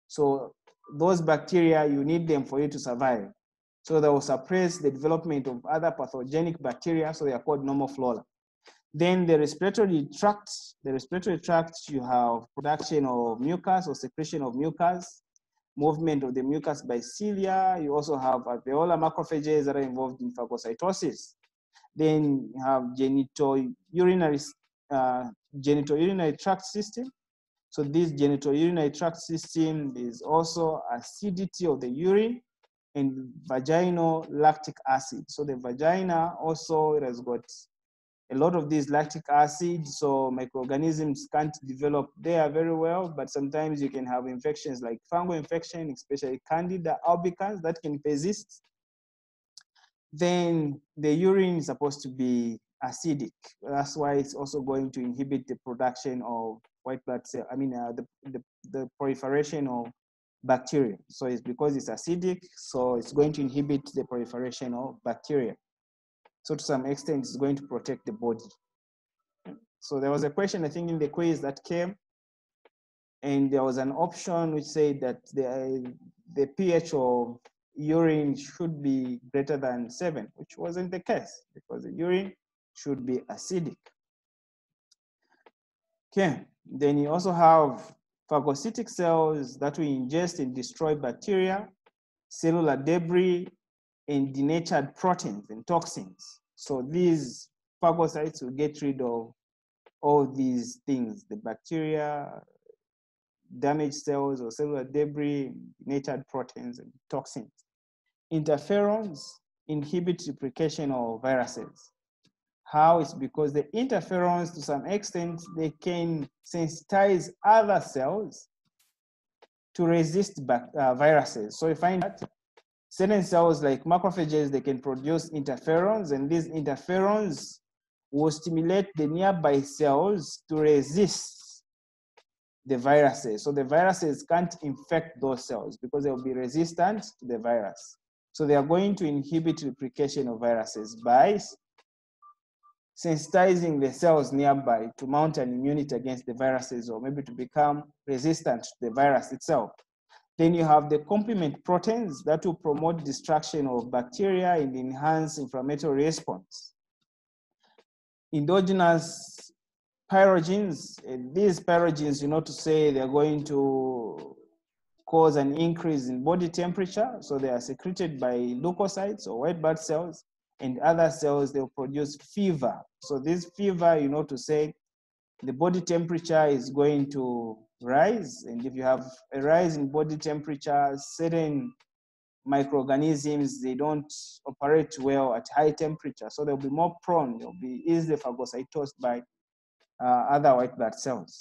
So those bacteria, you need them for you to survive. So they will suppress the development of other pathogenic bacteria, so they are called normal flora. Then the respiratory tract, you have production of mucus or secretion of mucus, movement of the mucus by cilia. You also have alveolar macrophages that are involved in phagocytosis. Then you have genitourinary tract system. So this genitourinary tract system is also acidity of the urine and vaginal lactic acid. So the vagina also, it has got a lot of these lactic acid, so microorganisms can't develop there very well, but sometimes you can have infections like fungal infection, especially Candida albicans, that can persist. Then the urine is supposed to be acidic. That's why it's also going to inhibit the production of white blood cell, the proliferation of bacteria. So it's because it's acidic, so it's going to inhibit the proliferation of bacteria. So to some extent, it's going to protect the body. So there was a question, I think, in the quiz that came, and there was an option which said that the pH of urine should be greater than 7, which wasn't the case, because the urine should be acidic. Okay, then you also have phagocytic cells that will ingest and destroy bacteria, cellular debris, and denatured proteins and toxins. So these phagocytes will get rid of all these things, the bacteria, damaged cells or cellular debris, denatured proteins and toxins. Interferons inhibit replication of viruses. How? It's because the interferons, to some extent, they can sensitize other cells to resist viruses. So you find that certain cells like macrophages, they can produce interferons, and these interferons will stimulate the nearby cells to resist the viruses. So the viruses can't infect those cells because they'll be resistant to the virus. So they are going to inhibit replication of viruses by sensitizing the cells nearby to mount an immunity against the viruses, or maybe to become resistant to the virus itself. Then you have the complement proteins that will promote destruction of bacteria and enhance inflammatory response. Endogenous pyrogens, these pyrogens, you know, to say they're going to cause an increase in body temperature. So they are secreted by leukocytes or white blood cells, and other cells, they'll produce fever. So this fever, you know, to say the body temperature is going to rise. And if you have a rise in body temperature, certain microorganisms, they don't operate well at high temperature. So they'll be more prone, they'll be easily phagocytosed by other white blood cells.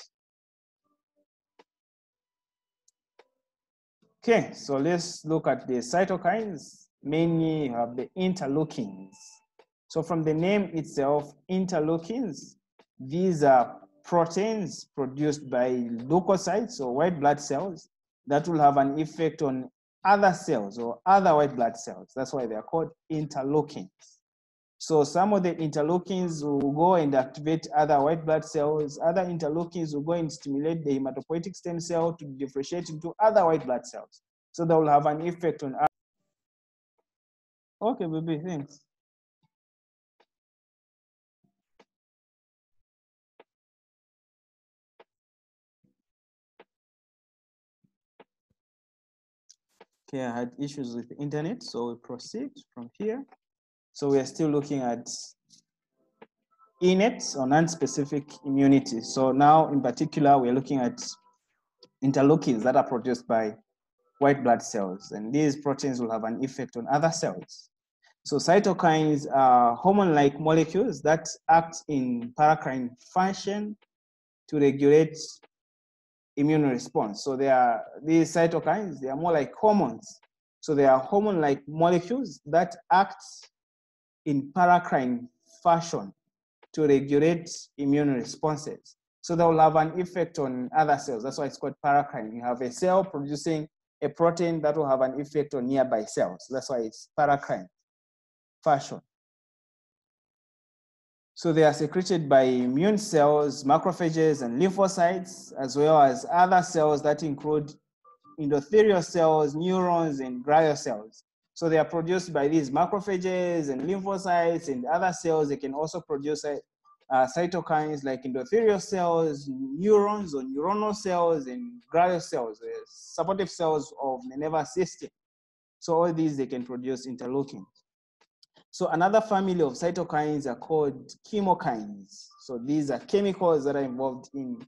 Okay, so let's look at the cytokines. Mainly you have the interleukins. So from the name itself, interleukins, these are proteins produced by leukocytes or white blood cells that will have an effect on other cells or other white blood cells. That's why they are called interleukins. So some of the interleukins will go and activate other white blood cells. Other interleukins will go and stimulate the hematopoietic stem cell to differentiate into other white blood cells. So they will have an effect on. Okay, baby, thanks. Okay, I had issues with the internet, so we proceed from here. So we are still looking at innate or non-specific immunity. So now in particular, we're looking at interleukins that are produced by white blood cells, and these proteins will have an effect on other cells. So cytokines are hormone-like molecules that act in paracrine function to regulate immune response. So these cytokines, they are more like hormones. So they are hormone-like molecules that act in paracrine fashion to regulate immune responses. So they will have an effect on other cells. That's why it's called paracrine. You have a cell producing a protein that will have an effect on nearby cells. That's why it's paracrine fashion. So they are secreted by immune cells, macrophages, and lymphocytes, as well as other cells that include endothelial cells, neurons, and glial cells. So they are produced by these macrophages and lymphocytes and other cells. They can also produce cytokines like endothelial cells, neurons or neuronal cells, and glial cells, supportive cells of the nervous system. So all these, they can produce interleukins. So another family of cytokines are called chemokines. So these are chemicals that are involved in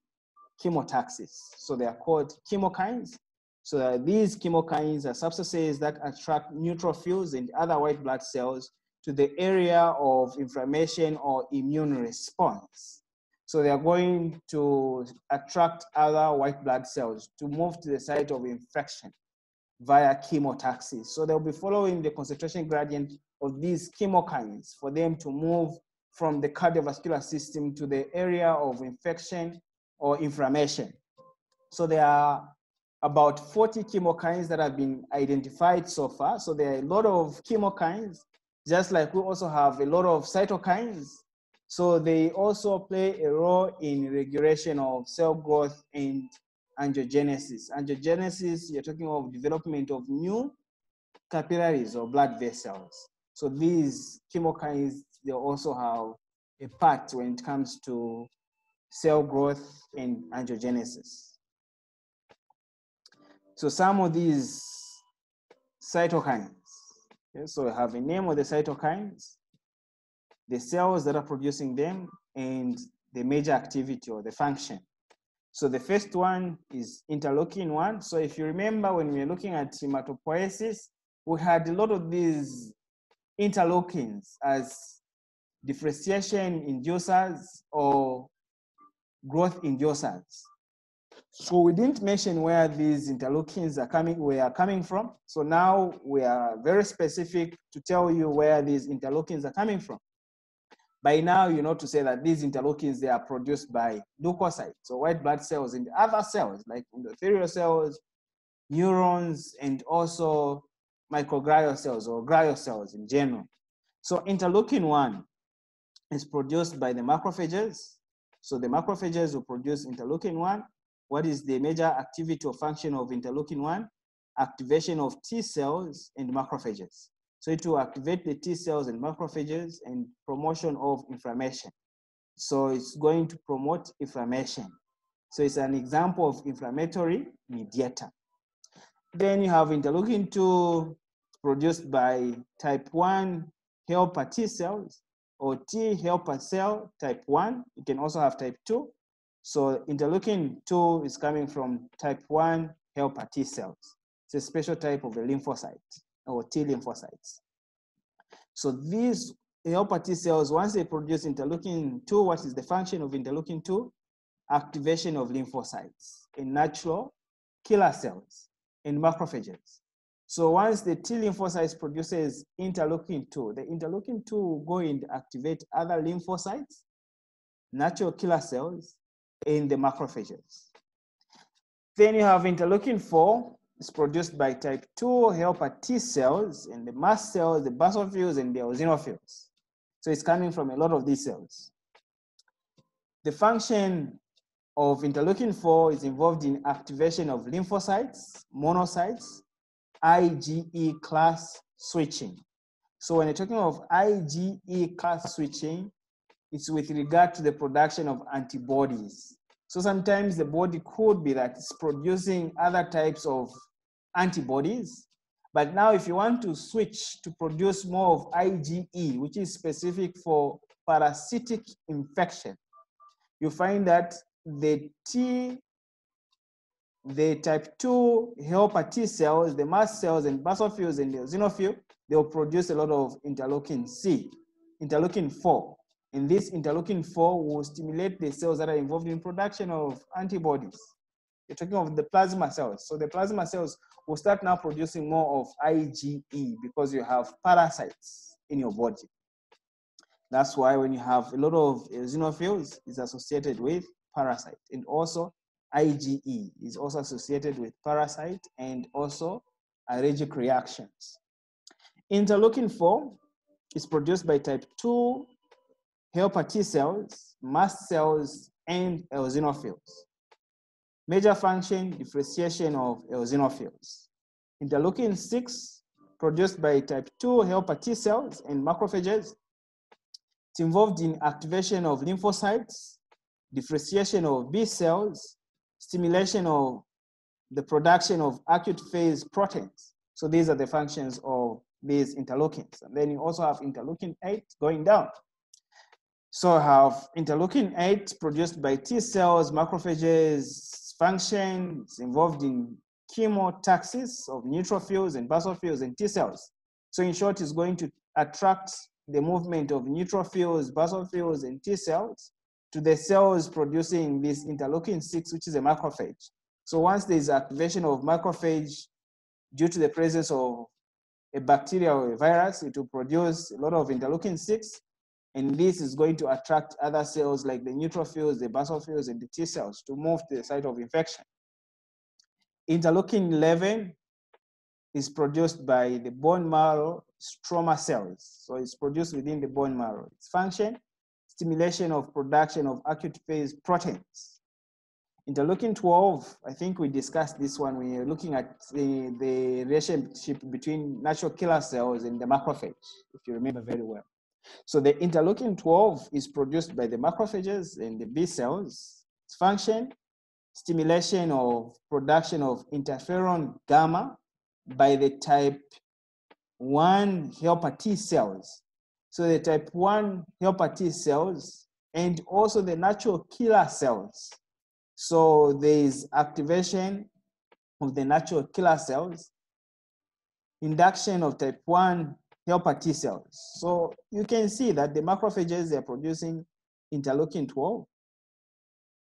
chemotaxis. So they are called chemokines. So these chemokines are substances that attract neutrophils and other white blood cells to the area of inflammation or immune response. So they are going to attract other white blood cells to move to the site of infection via chemotaxis. So they'll be following the concentration gradient of these chemokines for them to move from the cardiovascular system to the area of infection or inflammation. So there are about 40 chemokines that have been identified so far. So there are a lot of chemokines, just like we also have a lot of cytokines. So they also play a role in regulation of cell growth and angiogenesis. Angiogenesis, you're talking of development of new capillaries or blood vessels. So these chemokines, they also have a part when it comes to cell growth and angiogenesis. So some of these cytokines, okay, so we have a name of the cytokines, the cells that are producing them, and the major activity or the function. So the first one is interleukin-1. So if you remember when we were looking at hematopoiesis, we had a lot of these interleukins as differentiation inducers or growth inducers. So we didn't mention where these interleukins were coming from. So now we are very specific to tell you where these interleukins are coming from. By now, you know to say that these interleukins, they are produced by leukocytes, so white blood cells in the other cells, like endothelial cells, neurons, and also microglial cells or glial cells in general. So interleukin-1 is produced by the macrophages. So the macrophages will produce interleukin-1. What is the major activity or function of interleukin-1? Activation of T cells and macrophages. So it will activate the T cells and macrophages and promotion of inflammation. So it's going to promote inflammation. So it's an example of inflammatory mediator. Then you have interleukin-2 produced by type 1 helper T cells or T helper cell type 1. You can also have type 2. So interleukin-2 is coming from type 1 helper T cells. It's a special type of the lymphocyte or T lymphocytes. So these helper T cells, once they produce interleukin-2, what is the function of interleukin-2? Activation of lymphocytes in natural killer cells in macrophages. So once the T lymphocytes produces interleukin-2, the interleukin-2 will go and activate other lymphocytes, natural killer cells in the macrophages. Then you have interleukin-4. It's produced by type 2 helper T cells and the mast cells, the basophils, and the eosinophils. So it's coming from a lot of these cells. The function of interleukin-4 is involved in activation of lymphocytes, monocytes, Ige class switching. So when you're talking of Ige class switching, it's with regard to the production of antibodies. So sometimes the body could be that it's producing other types of antibodies, but now if you want to switch to produce more of IgE, which is specific for parasitic infection, you find that the type 2 helper T cells, the mast cells and basophils and the eosinophil, they will produce a lot of interleukin-4. And this interleukin-4 will stimulate the cells that are involved in production of antibodies. You're talking of the plasma cells. So the plasma cells will start now producing more of IgE because you have parasites in your body. That's why when you have a lot of eosinophils, it's associated with parasite. And also IgE is also associated with parasite and also allergic reactions. Interleukin-4 is produced by type 2 helper T cells, mast cells, and eosinophils. Major function, differentiation of eosinophils. Interleukin-6 produced by type 2 helper T cells and macrophages. It's involved in activation of lymphocytes, differentiation of B cells, stimulation of the production of acute phase proteins. So these are the functions of these interleukins. And then you also have interleukin-8 going down. So I have interleukin-8 produced by T cells, macrophages, function. It's involved in chemotaxis of neutrophils and basophils and T cells. So in short, it's going to attract the movement of neutrophils, basophils, and T cells to the cells producing this interleukin-6, which is a macrophage. So once there is activation of macrophage due to the presence of a bacteria or a virus, it will produce a lot of interleukin-6, and this is going to attract other cells like the neutrophils, the basophils, and the T cells to move to the site of infection. Interleukin-11 is produced by the bone marrow stroma cells. So it's produced within the bone marrow. Its function, stimulation of production of acute phase proteins. Interleukin-12, I think we discussed this one when you're looking at the relationship between natural killer cells and the macrophage, if you remember very well. So the interleukin-12 is produced by the macrophages and the B cells. Its function, stimulation of production of interferon gamma by the type 1 helper T cells. So the type 1 helper T cells and also the natural killer cells. So there is activation of the natural killer cells, induction of type 1 helper T cells. So you can see that the macrophages, they're producing interleukin-12.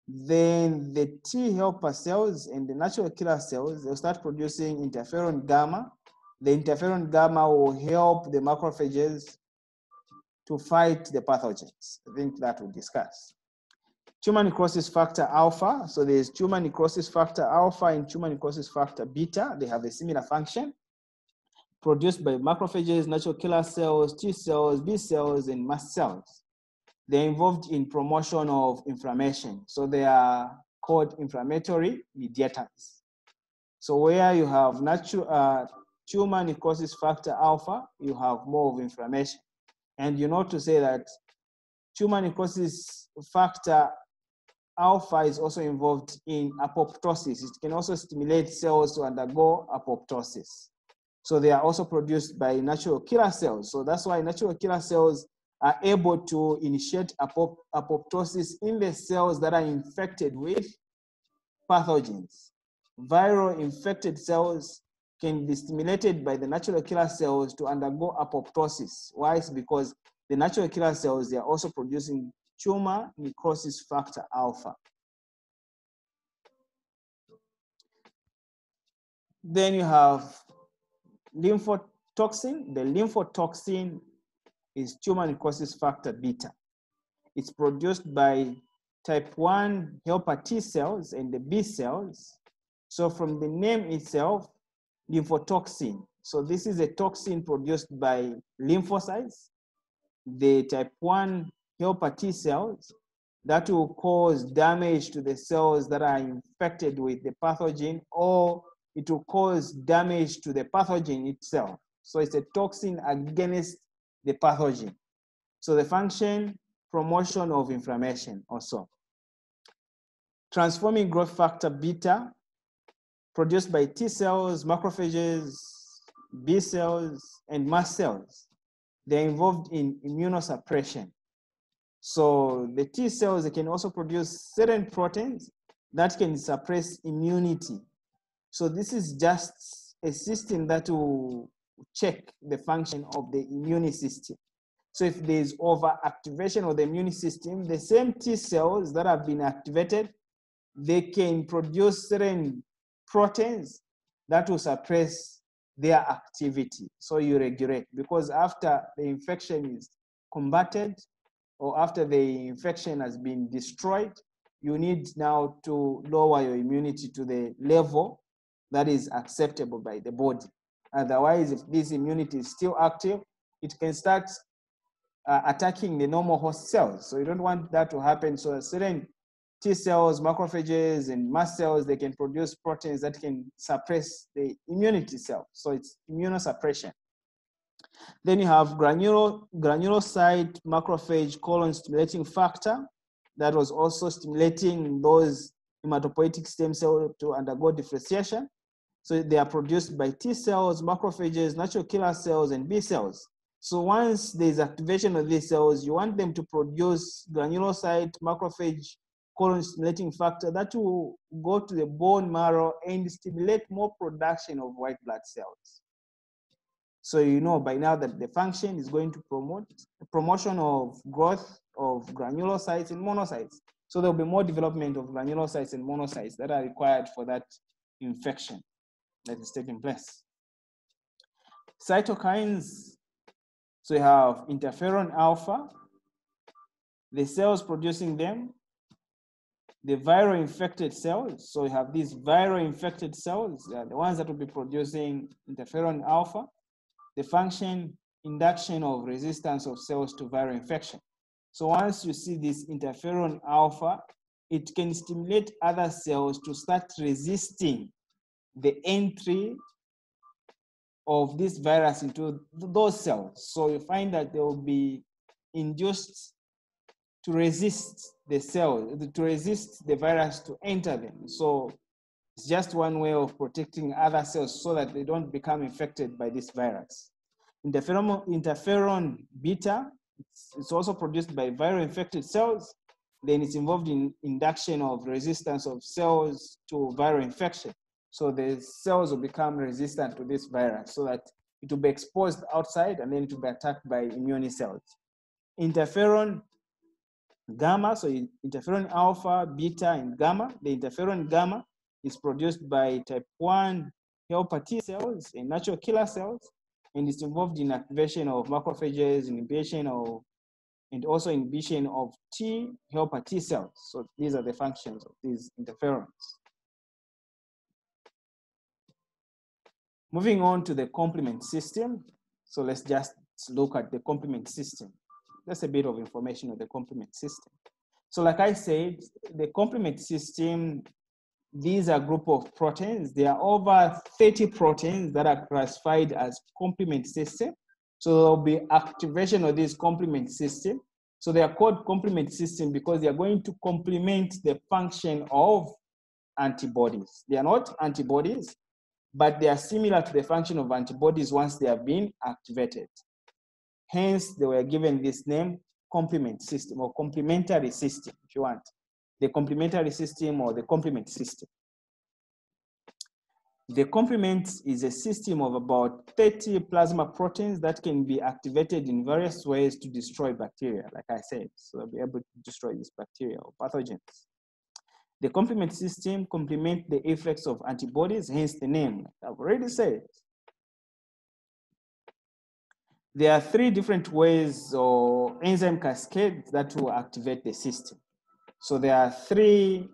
Then the T helper cells and the natural killer cells, they'll start producing interferon gamma. The interferon gamma will help the macrophages to fight the pathogens. I think that we'll discuss. Tumor necrosis factor alpha. So there's tumor necrosis factor alpha and tumor necrosis factor beta. They have a similar function, produced by macrophages, natural killer cells, T cells, B cells, and mast cells. They're involved in promotion of inflammation. So they are called inflammatory mediators. So where you have natural tumor necrosis factor alpha, you have more of inflammation. And you know to say that tumor necrosis factor alpha is also involved in apoptosis. It can also stimulate cells to undergo apoptosis. So they are also produced by natural killer cells. So that's why natural killer cells are able to initiate apoptosis in the cells that are infected with pathogens. Viral infected cells can be stimulated by the natural killer cells to undergo apoptosis. Why? It's because the natural killer cells, they are also producing tumor necrosis factor alpha. Then you have lymphotoxin. The lymphotoxin is tumor necrosis factor beta. It's produced by type 1 helper T cells and the B cells. So from the name itself, lymphotoxin. So this is a toxin produced by lymphocytes, the type 1 helper T cells, that will cause damage to the cells that are infected with the pathogen, or it will cause damage to the pathogen itself. So it's a toxin against the pathogen. So the function, promotion of inflammation also. Transforming growth factor beta, produced by T cells, macrophages, B cells, and mast cells. They're involved in immunosuppression. So the T cells, they can also produce certain proteins that can suppress immunity. So this is just a system that will check the function of the immune system. So if there's overactivation of the immune system, the same T cells that have been activated, they can produce certain proteins that will suppress their activity. So you regulate, because after the infection is combated, or after the infection has been destroyed, you need now to lower your immunity to the level that is acceptable by the body. Otherwise, if this immunity is still active, it can start attacking the normal host cells. So you don't want that to happen. So certain T cells, macrophages, and mast cells, they can produce proteins that can suppress the immunity cell. So it's immunosuppression. Then you have granulocyte macrophage colon stimulating factor that was also stimulating those hematopoietic stem cells to undergo differentiation. So they are produced by T cells, macrophages, natural killer cells, and B cells. So once there's activation of these cells, you want them to produce granulocyte macrophage colon stimulating factor that will go to the bone marrow and stimulate more production of white blood cells. So you know by now that the function is going to promote the promotion of growth of granulocytes and monocytes. So there'll be more development of granulocytes and monocytes that are required for that infection that is taking place. Cytokines. So you have interferon alpha, the cells producing them, the viral infected cells. So you have these viral infected cells, the ones that will be producing interferon alpha. The function, induction of resistance of cells to viral infection. So once you see this interferon alpha, it can stimulate other cells to start resisting the entry of this virus into those cells. So you find that they will be induced to resist the cell, to resist the virus to enter them. So it's just one way of protecting other cells so that they don't become infected by this virus. Interferon beta, it's also produced by viral infected cells. Then it's involved in induction of resistance of cells to viral infection. So the cells will become resistant to this virus so that it will be exposed outside and then it will be attacked by immune cells. Interferon gamma, so interferon alpha, beta, and gamma. The interferon gamma is produced by type 1 helper T cells and natural killer cells, and it's involved in activation of macrophages, inhibition of and also inhibition of T helper T cells. So these are the functions of these interferons. Moving on to the complement system. So let's just look at the complement system. That's a bit of information on the complement system. So like I said, the complement system, these are a group of proteins. There are over 30 proteins that are classified as complement system. So there'll be activation of this complement system. So they are called complement system because they are going to complement the function of antibodies. They are not antibodies, but they are similar to the function of antibodies once they have been activated. Hence, they were given this name, complement system or complementary system, if you want. The complementary system or the complement system. The complement is a system of about 30 plasma proteins that can be activated in various ways to destroy bacteria, like I said. So they'll be able to destroy these bacteria or pathogens. The complement system complements the effects of antibodies, hence the name, like I've already said. There are 3 different ways or enzyme cascades that will activate the system. So there are 3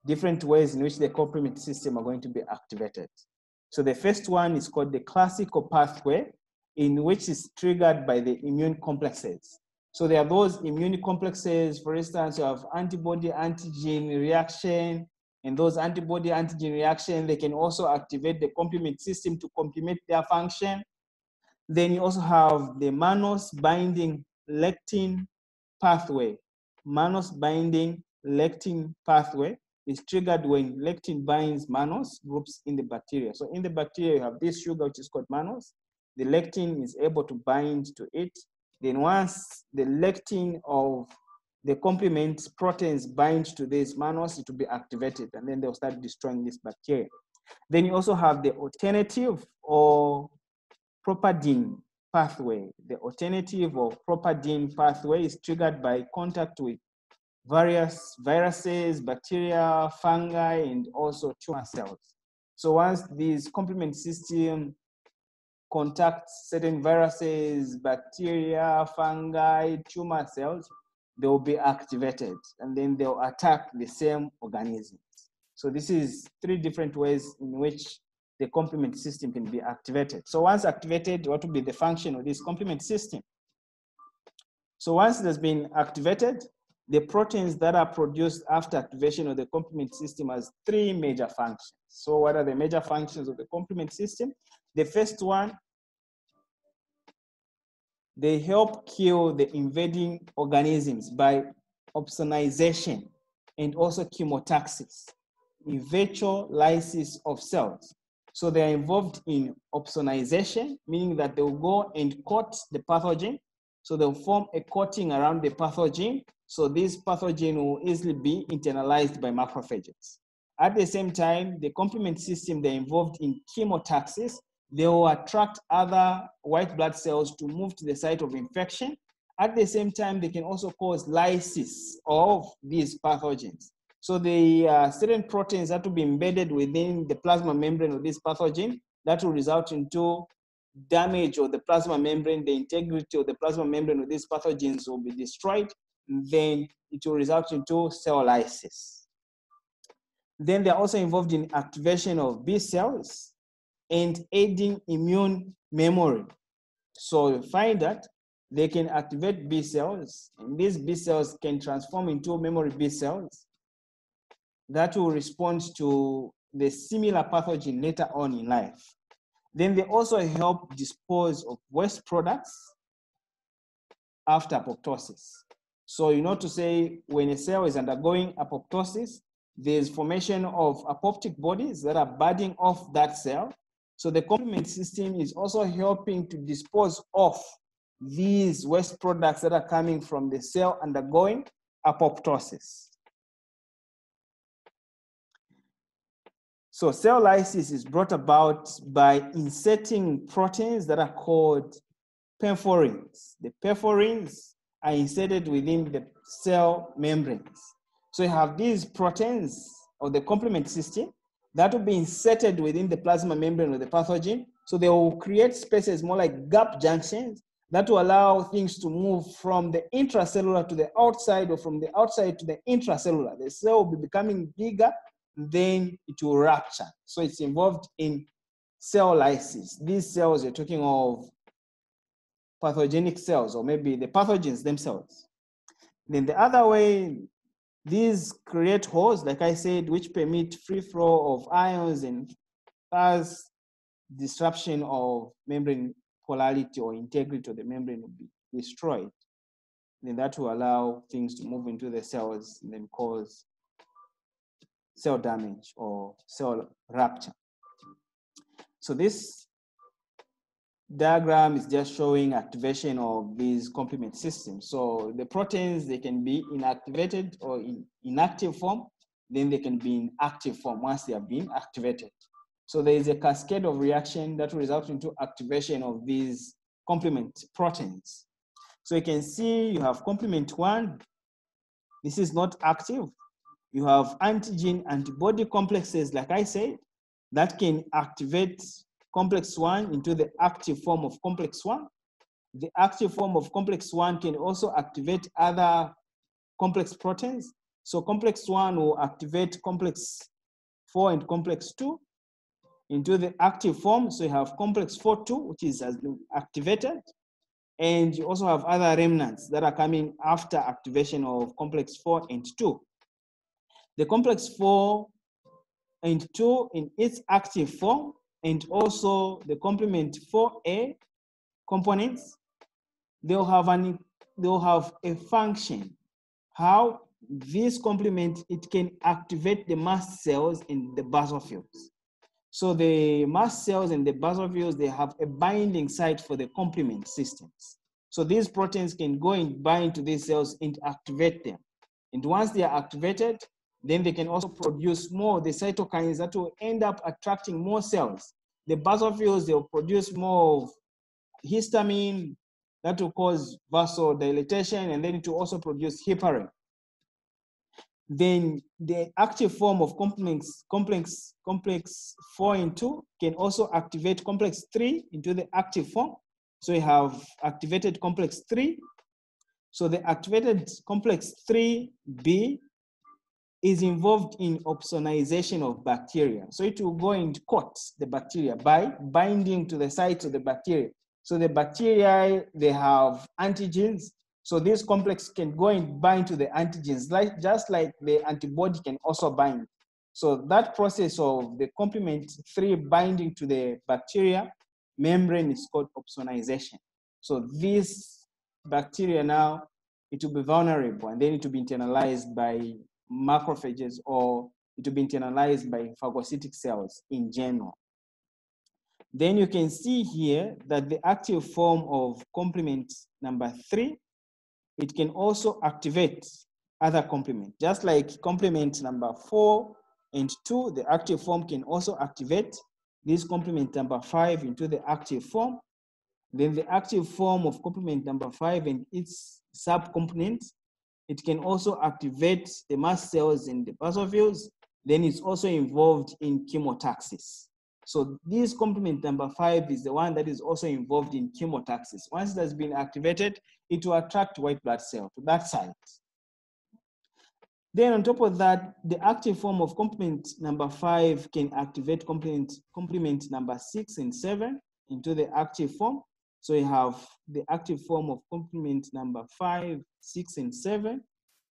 different ways in which the complement system are going to be activated. So the first one is called the classical pathway, in which is triggered by the immune complexes. So there are those immune complexes, for instance, you have antibody-antigen reaction, and those antibody-antigen reaction, they can also activate the complement system to complement their function. Then you also have the Mannose binding lectin pathway. Mannose binding lectin pathway is triggered when lectin binds mannose groups in the bacteria. So in the bacteria, you have this sugar, which is called mannose. The lectin is able to bind to it. Then once the lectin of the complement proteins bind to this mannose, it will be activated, and then they'll start destroying this bacteria. Then you also have the alternative or propadine pathway. The alternative or propadine pathway is triggered by contact with various viruses, bacteria, fungi, and also tumor cells. So once these complement system contacts certain viruses, bacteria, fungi, tumor cells, they will be activated, and then they'll attack the same organisms. So this is 3 different ways in which the complement system can be activated. So once activated, what will be the function of this complement system? So once it has been activated, the proteins that are produced after activation of the complement system has 3 major functions. So what are the major functions of the complement system? The first one, they help kill the invading organisms by opsonization and also chemotaxis, in vitro lysis of cells. So they are involved in opsonization, meaning that they will go and coat the pathogen. So they'll form a coating around the pathogen. So this pathogen will easily be internalized by macrophages. At the same time, the complement system, they're involved in chemotaxis. They will attract other white blood cells to move to the site of infection. At the same time, they can also cause lysis of these pathogens. So the certain proteins that will be embedded within the plasma membrane of this pathogen, that will result into damage of the plasma membrane. The integrity of the plasma membrane of these pathogens will be destroyed. Then it will result into cell lysis. Then they're also involved in activation of B cells and aiding immune memory. So you find that they can activate B cells, and these B cells can transform into memory B cells that will respond to the similar pathogen later on in life. Then they also help dispose of waste products after apoptosis. So you know to say when a cell is undergoing apoptosis, there's formation of apoptic bodies that are budding off that cell. So the complement system is also helping to dispose of these waste products that are coming from the cell undergoing apoptosis. So cell lysis is brought about by inserting proteins that are called perforins. The perforins are inserted within the cell membranes. So you have these proteins of the complement system that will be inserted within the plasma membrane of the pathogen. So they will create spaces more like gap junctions, that will allow things to move from the intracellular to the outside, or from the outside to the intracellular. The cell will be becoming bigger, then it will rupture. So it's involved in cell lysis. These cells, you're talking of pathogenic cells, or maybe the pathogens themselves. Then the other way, these create holes, like I said, which permit free flow of ions and thus disruption of membrane polarity or integrity of the membrane will be destroyed. Then that will allow things to move into the cells and then cause cell damage or cell rupture. So this diagram is just showing activation of these complement systems. So the proteins, they can be inactivated or in inactive form, then they can be in active form once they have been activated. So there is a cascade of reaction that will result into activation of these complement proteins. So you can see you have complement 1. This is not active. You have antigen antibody complexes, like I said, that can activate complex 1 into the active form of complex 1. The active form of complex 1 can also activate other complex proteins. So complex 1 will activate complex 4 and complex 2 into the active form. So you have complex 4-2, which has been activated. And you also have other remnants that are coming after activation of complex 4 and 2. The complex 4 and 2 in its active form, and also the complement 4A components, they'll have a function. How this complement, it can activate the mast cells in the basophils. So the mast cells and the basophils, they have a binding site for the complement systems. So these proteins can go and bind to these cells and activate them. And once they are activated, then they can also produce more the cytokines that will end up attracting more cells. The basophils, they'll produce more of histamine that will cause vasodilatation, and then it will also produce heparin. Then the active form of complex 4 and 2 can also activate complex 3 into the active form. So you have activated complex 3. So the activated complex 3B is involved in opsonization of bacteria. So it will go and coat the bacteria by binding to the sites of the bacteria. So the bacteria, they have antigens. So this complex can go and bind to the antigens, just like the antibody can also bind. So that process of the complement 3 binding to the bacteria membrane is called opsonization. So this bacteria now, it will be vulnerable, and then it will be internalized by macrophages, or it will be internalized by phagocytic cells in general. Then you can see here that the active form of complement number 3, it can also activate other complement. Just like complement number 4 and 2, the active form can also activate this complement number 5 into the active form. Then the active form of complement number 5 and its subcomponents, it can also activate the mast cells and the basophils. Then it's also involved in chemotaxis. So this complement number 5 is the one that is also involved in chemotaxis. Once it has been activated, it will attract white blood cell to that site. Then on top of that, the active form of complement number 5 can activate complement number 6 and 7 into the active form. So you have the active form of complement number 5, 6, and 7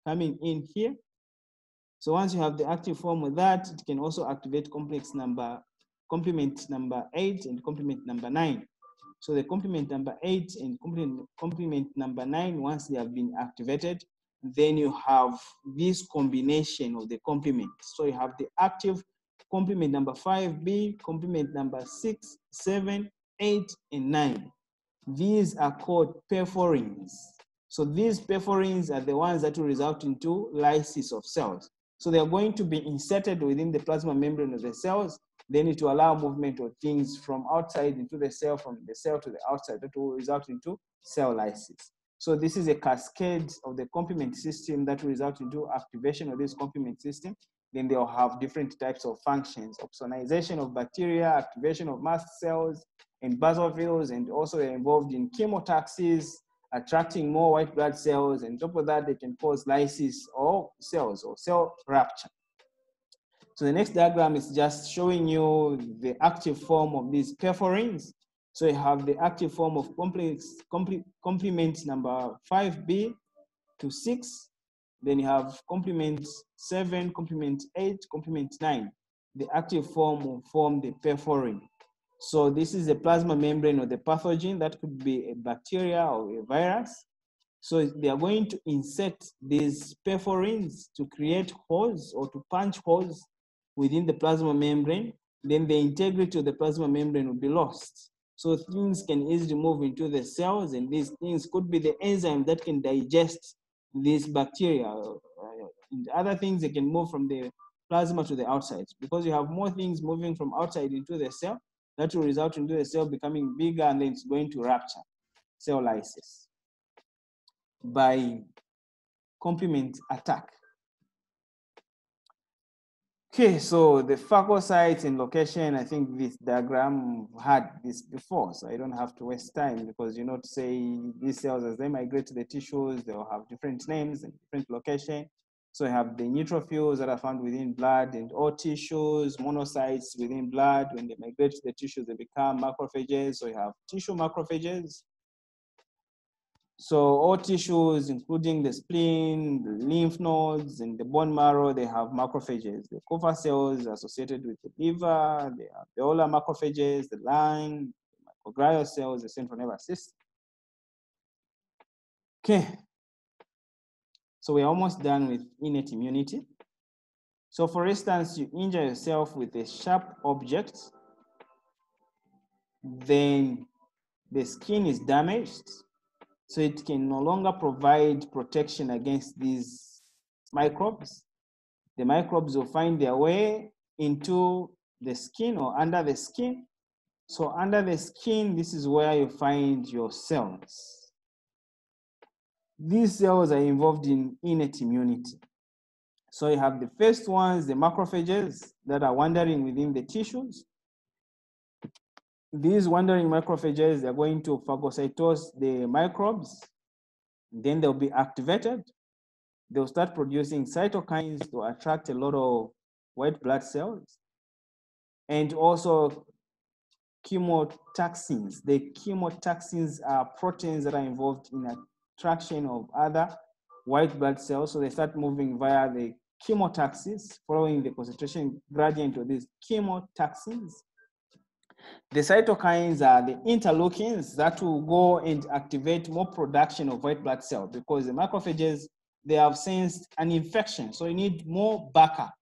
coming in here. So once you have the active form of that, it can also activate complement number 8 and complement number 9. So the complement number 8 and complement number 9, once they have been activated, then you have this combination of the complements. So you have the active complement number 5B, complement number 6, 7, 8, and 9. These are called perforins. So these perforins are the ones that will result into lysis of cells. So they are going to be inserted within the plasma membrane of the cells. Then it will allow movement of things from outside into the cell, from the cell to the outside, that will result into cell lysis. So this is a cascade of the complement system that will result into activation of this complement system. then they'll have different types of functions: opsonization of bacteria, activation of mast cells and basophils, and also they're involved in chemotaxis, attracting more white blood cells, and on top of that, they can cause lysis of cells or cell rupture. So the next diagram is just showing you the active form of these perforins. So you have the active form of complement number 5b to 6. Then you have complement 7, complement 8, complement 9. The active form will form the perforin. So this is the plasma membrane of the pathogen. That could be a bacteria or a virus. So they are going to insert these perforins to create holes or to punch holes within the plasma membrane. Then the integrity of the plasma membrane will be lost. So things can easily move into the cells, and these things could be the enzyme that can digest this bacteria. And other things, they can move from the plasma to the outside. Because you have more things moving from outside into the cell, that will result into the cell becoming bigger, and then it's going to rupture, cell lysis, by complement attack. Okay, so the phagocytes and location, I think this diagram had this before, so I don't have to waste time, because you know to say these cells, as they migrate to the tissues, they'll have different names and different location. So you have the neutrophils that are found within blood and all tissues, monocytes within blood. When they migrate to the tissues, they become macrophages. So you have tissue macrophages. So all tissues, including the spleen, the lymph nodes, and the bone marrow, they have macrophages. The Kupffer cells associated with the liver, they have the alveolar macrophages, the lung, the microglial cells, the central nervous system. Okay. So we're almost done with innate immunity. So for instance, you injure yourself with a sharp object, then the skin is damaged, so it can no longer provide protection against these microbes. The microbes will find their way into the skin or under the skin. So under the skin, this is where you find your cells. These cells are involved in innate immunity. So you have the first ones, the macrophages, that are wandering within the tissues. These wandering macrophages, they're going to phagocytose the microbes. Then they'll be activated. They'll start producing cytokines to attract a lot of white blood cells. And also chemotaxins. The chemotaxins are proteins that are involved in attraction of other white blood cells. So they start moving via the chemotaxis, following the concentration gradient of these chemotaxins. The cytokines are the interleukins that will go and activate more production of white blood cells, because the macrophages, they have sensed an infection. So you need more backup.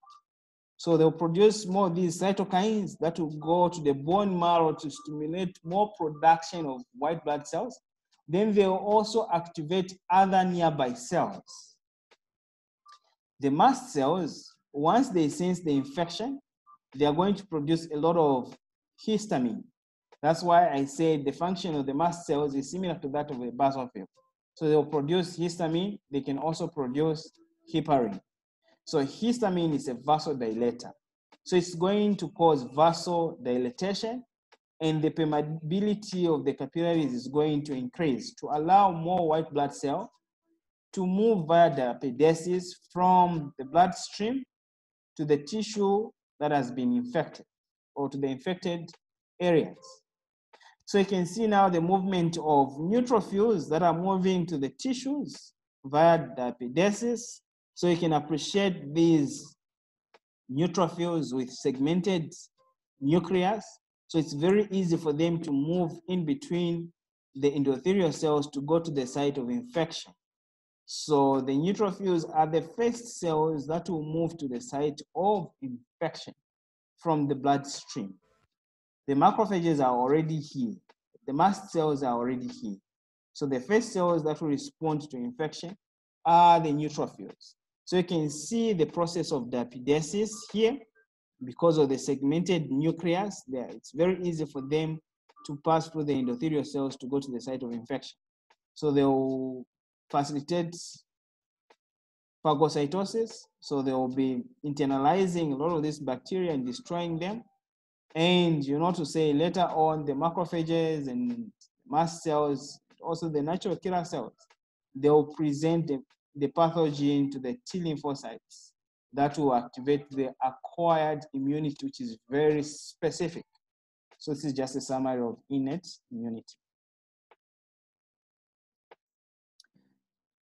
So they'll produce more of these cytokines that will go to the bone marrow to stimulate more production of white blood cells. Then they'll also activate other nearby cells. The mast cells, once they sense the infection, they are going to produce a lot of histamine. That's why I said the function of the mast cells is similar to that of a basophil. So they'll produce histamine. They can also produce heparin. So histamine is a vasodilator. So it's going to cause vasodilatation, and the permeability of the capillaries is going to increase to allow more white blood cell to move via the epidesis from the bloodstream to the tissue that has been infected, or to the infected areas. So you can see now the movement of neutrophils that are moving to the tissues via the epidesis. So you can appreciate these neutrophils with segmented nucleus. So it's very easy for them to move in between the endothelial cells to go to the site of infection. So the neutrophils are the first cells that will move to the site of infection from the bloodstream. The macrophages are already here. The mast cells are already here. So the first cells that will respond to infection are the neutrophils. So you can see the process of the epidesis here. Because of the segmented nucleus, it's very easy for them to pass through the endothelial cells to go to the site of infection. So they will facilitate phagocytosis, so they will be internalizing a lot of these bacteria and destroying them. And to say later on, the macrophages and mast cells, also the natural killer cells, they will present the pathogen to the T lymphocytes that will activate the acquired immunity, which is very specific. So this is just a summary of innate immunity.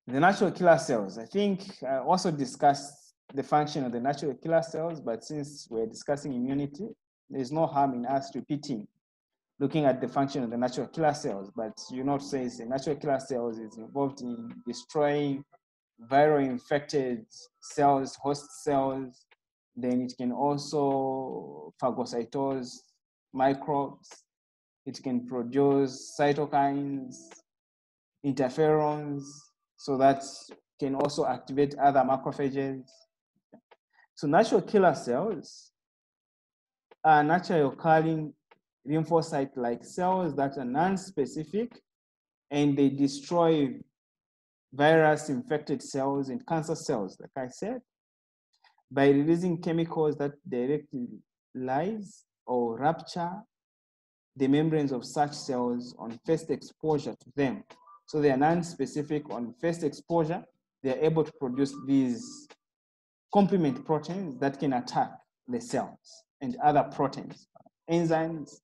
The natural killer cells, I think I also discussed the function of the natural killer cells, but since we're discussing immunity, there's no harm in us repeating, looking at the function of the natural killer cells. But says the natural killer cells is involved in destroying viral infected cells, host cells. Then it can also phagocytose microbes. It can produce cytokines, interferons, so that can also activate other macrophages. So natural killer cells are naturally occurring lymphocyte-like cells that are non-specific, and they destroy virus-infected cells and cancer cells, like I said, by releasing chemicals that directly lyse or rupture the membranes of such cells on first exposure to them. So they are non-specific. On first exposure, they are able to produce these complement proteins that can attack the cells and other proteins, enzymes.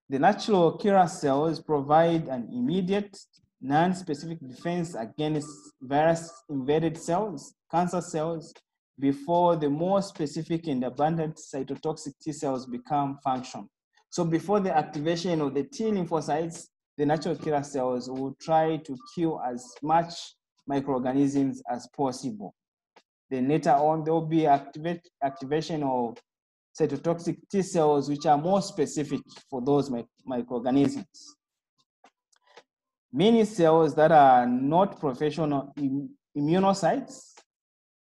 The natural killer cells provide an immediate, non-specific defense against virus-invaded cells, cancer cells, before the more specific and abundant cytotoxic T cells become functional. So before the activation of the T lymphocytes, the natural killer cells will try to kill as much microorganisms as possible. Then later on, there will be activation of cytotoxic T cells, which are more specific for those microorganisms. Many cells that are not professional immunocytes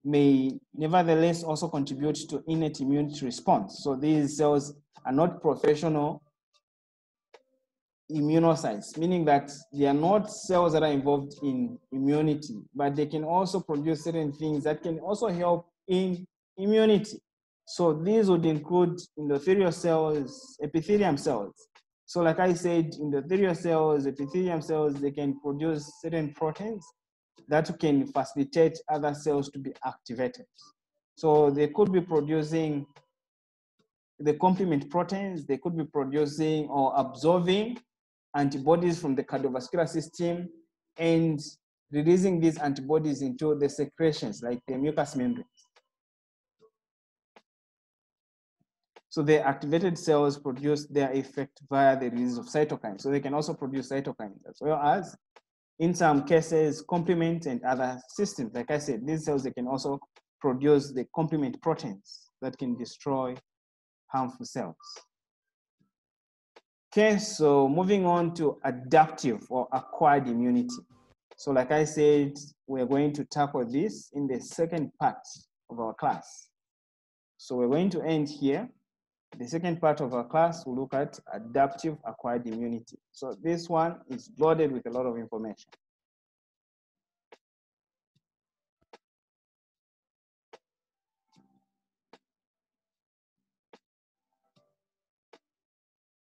may nevertheless also contribute to innate immunity response. So these cells are not professional immunocytes, meaning that they are not cells that are involved in immunity, but they can also produce certain things that can also help in immunity. So these would include endothelial cells, epithelium cells. So like I said, endothelial cells, epithelium cells, they can produce certain proteins that can facilitate other cells to be activated. So they could be producing the complement proteins, they could be producing or absorbing antibodies from the cardiovascular system and releasing these antibodies into the secretions like the mucous membranes. So the activated cells produce their effect via the release of cytokines. So they can also produce cytokines, as well as, in some cases, complement and other systems. Like I said, these cells, they can also produce the complement proteins that can destroy harmful cells. Okay, so moving on to adaptive or acquired immunity. So like I said, we're going to tackle this in the second part of our class. So we're going to end here. The second part of our class, we'll look at adaptive acquired immunity. So this one is loaded with a lot of information.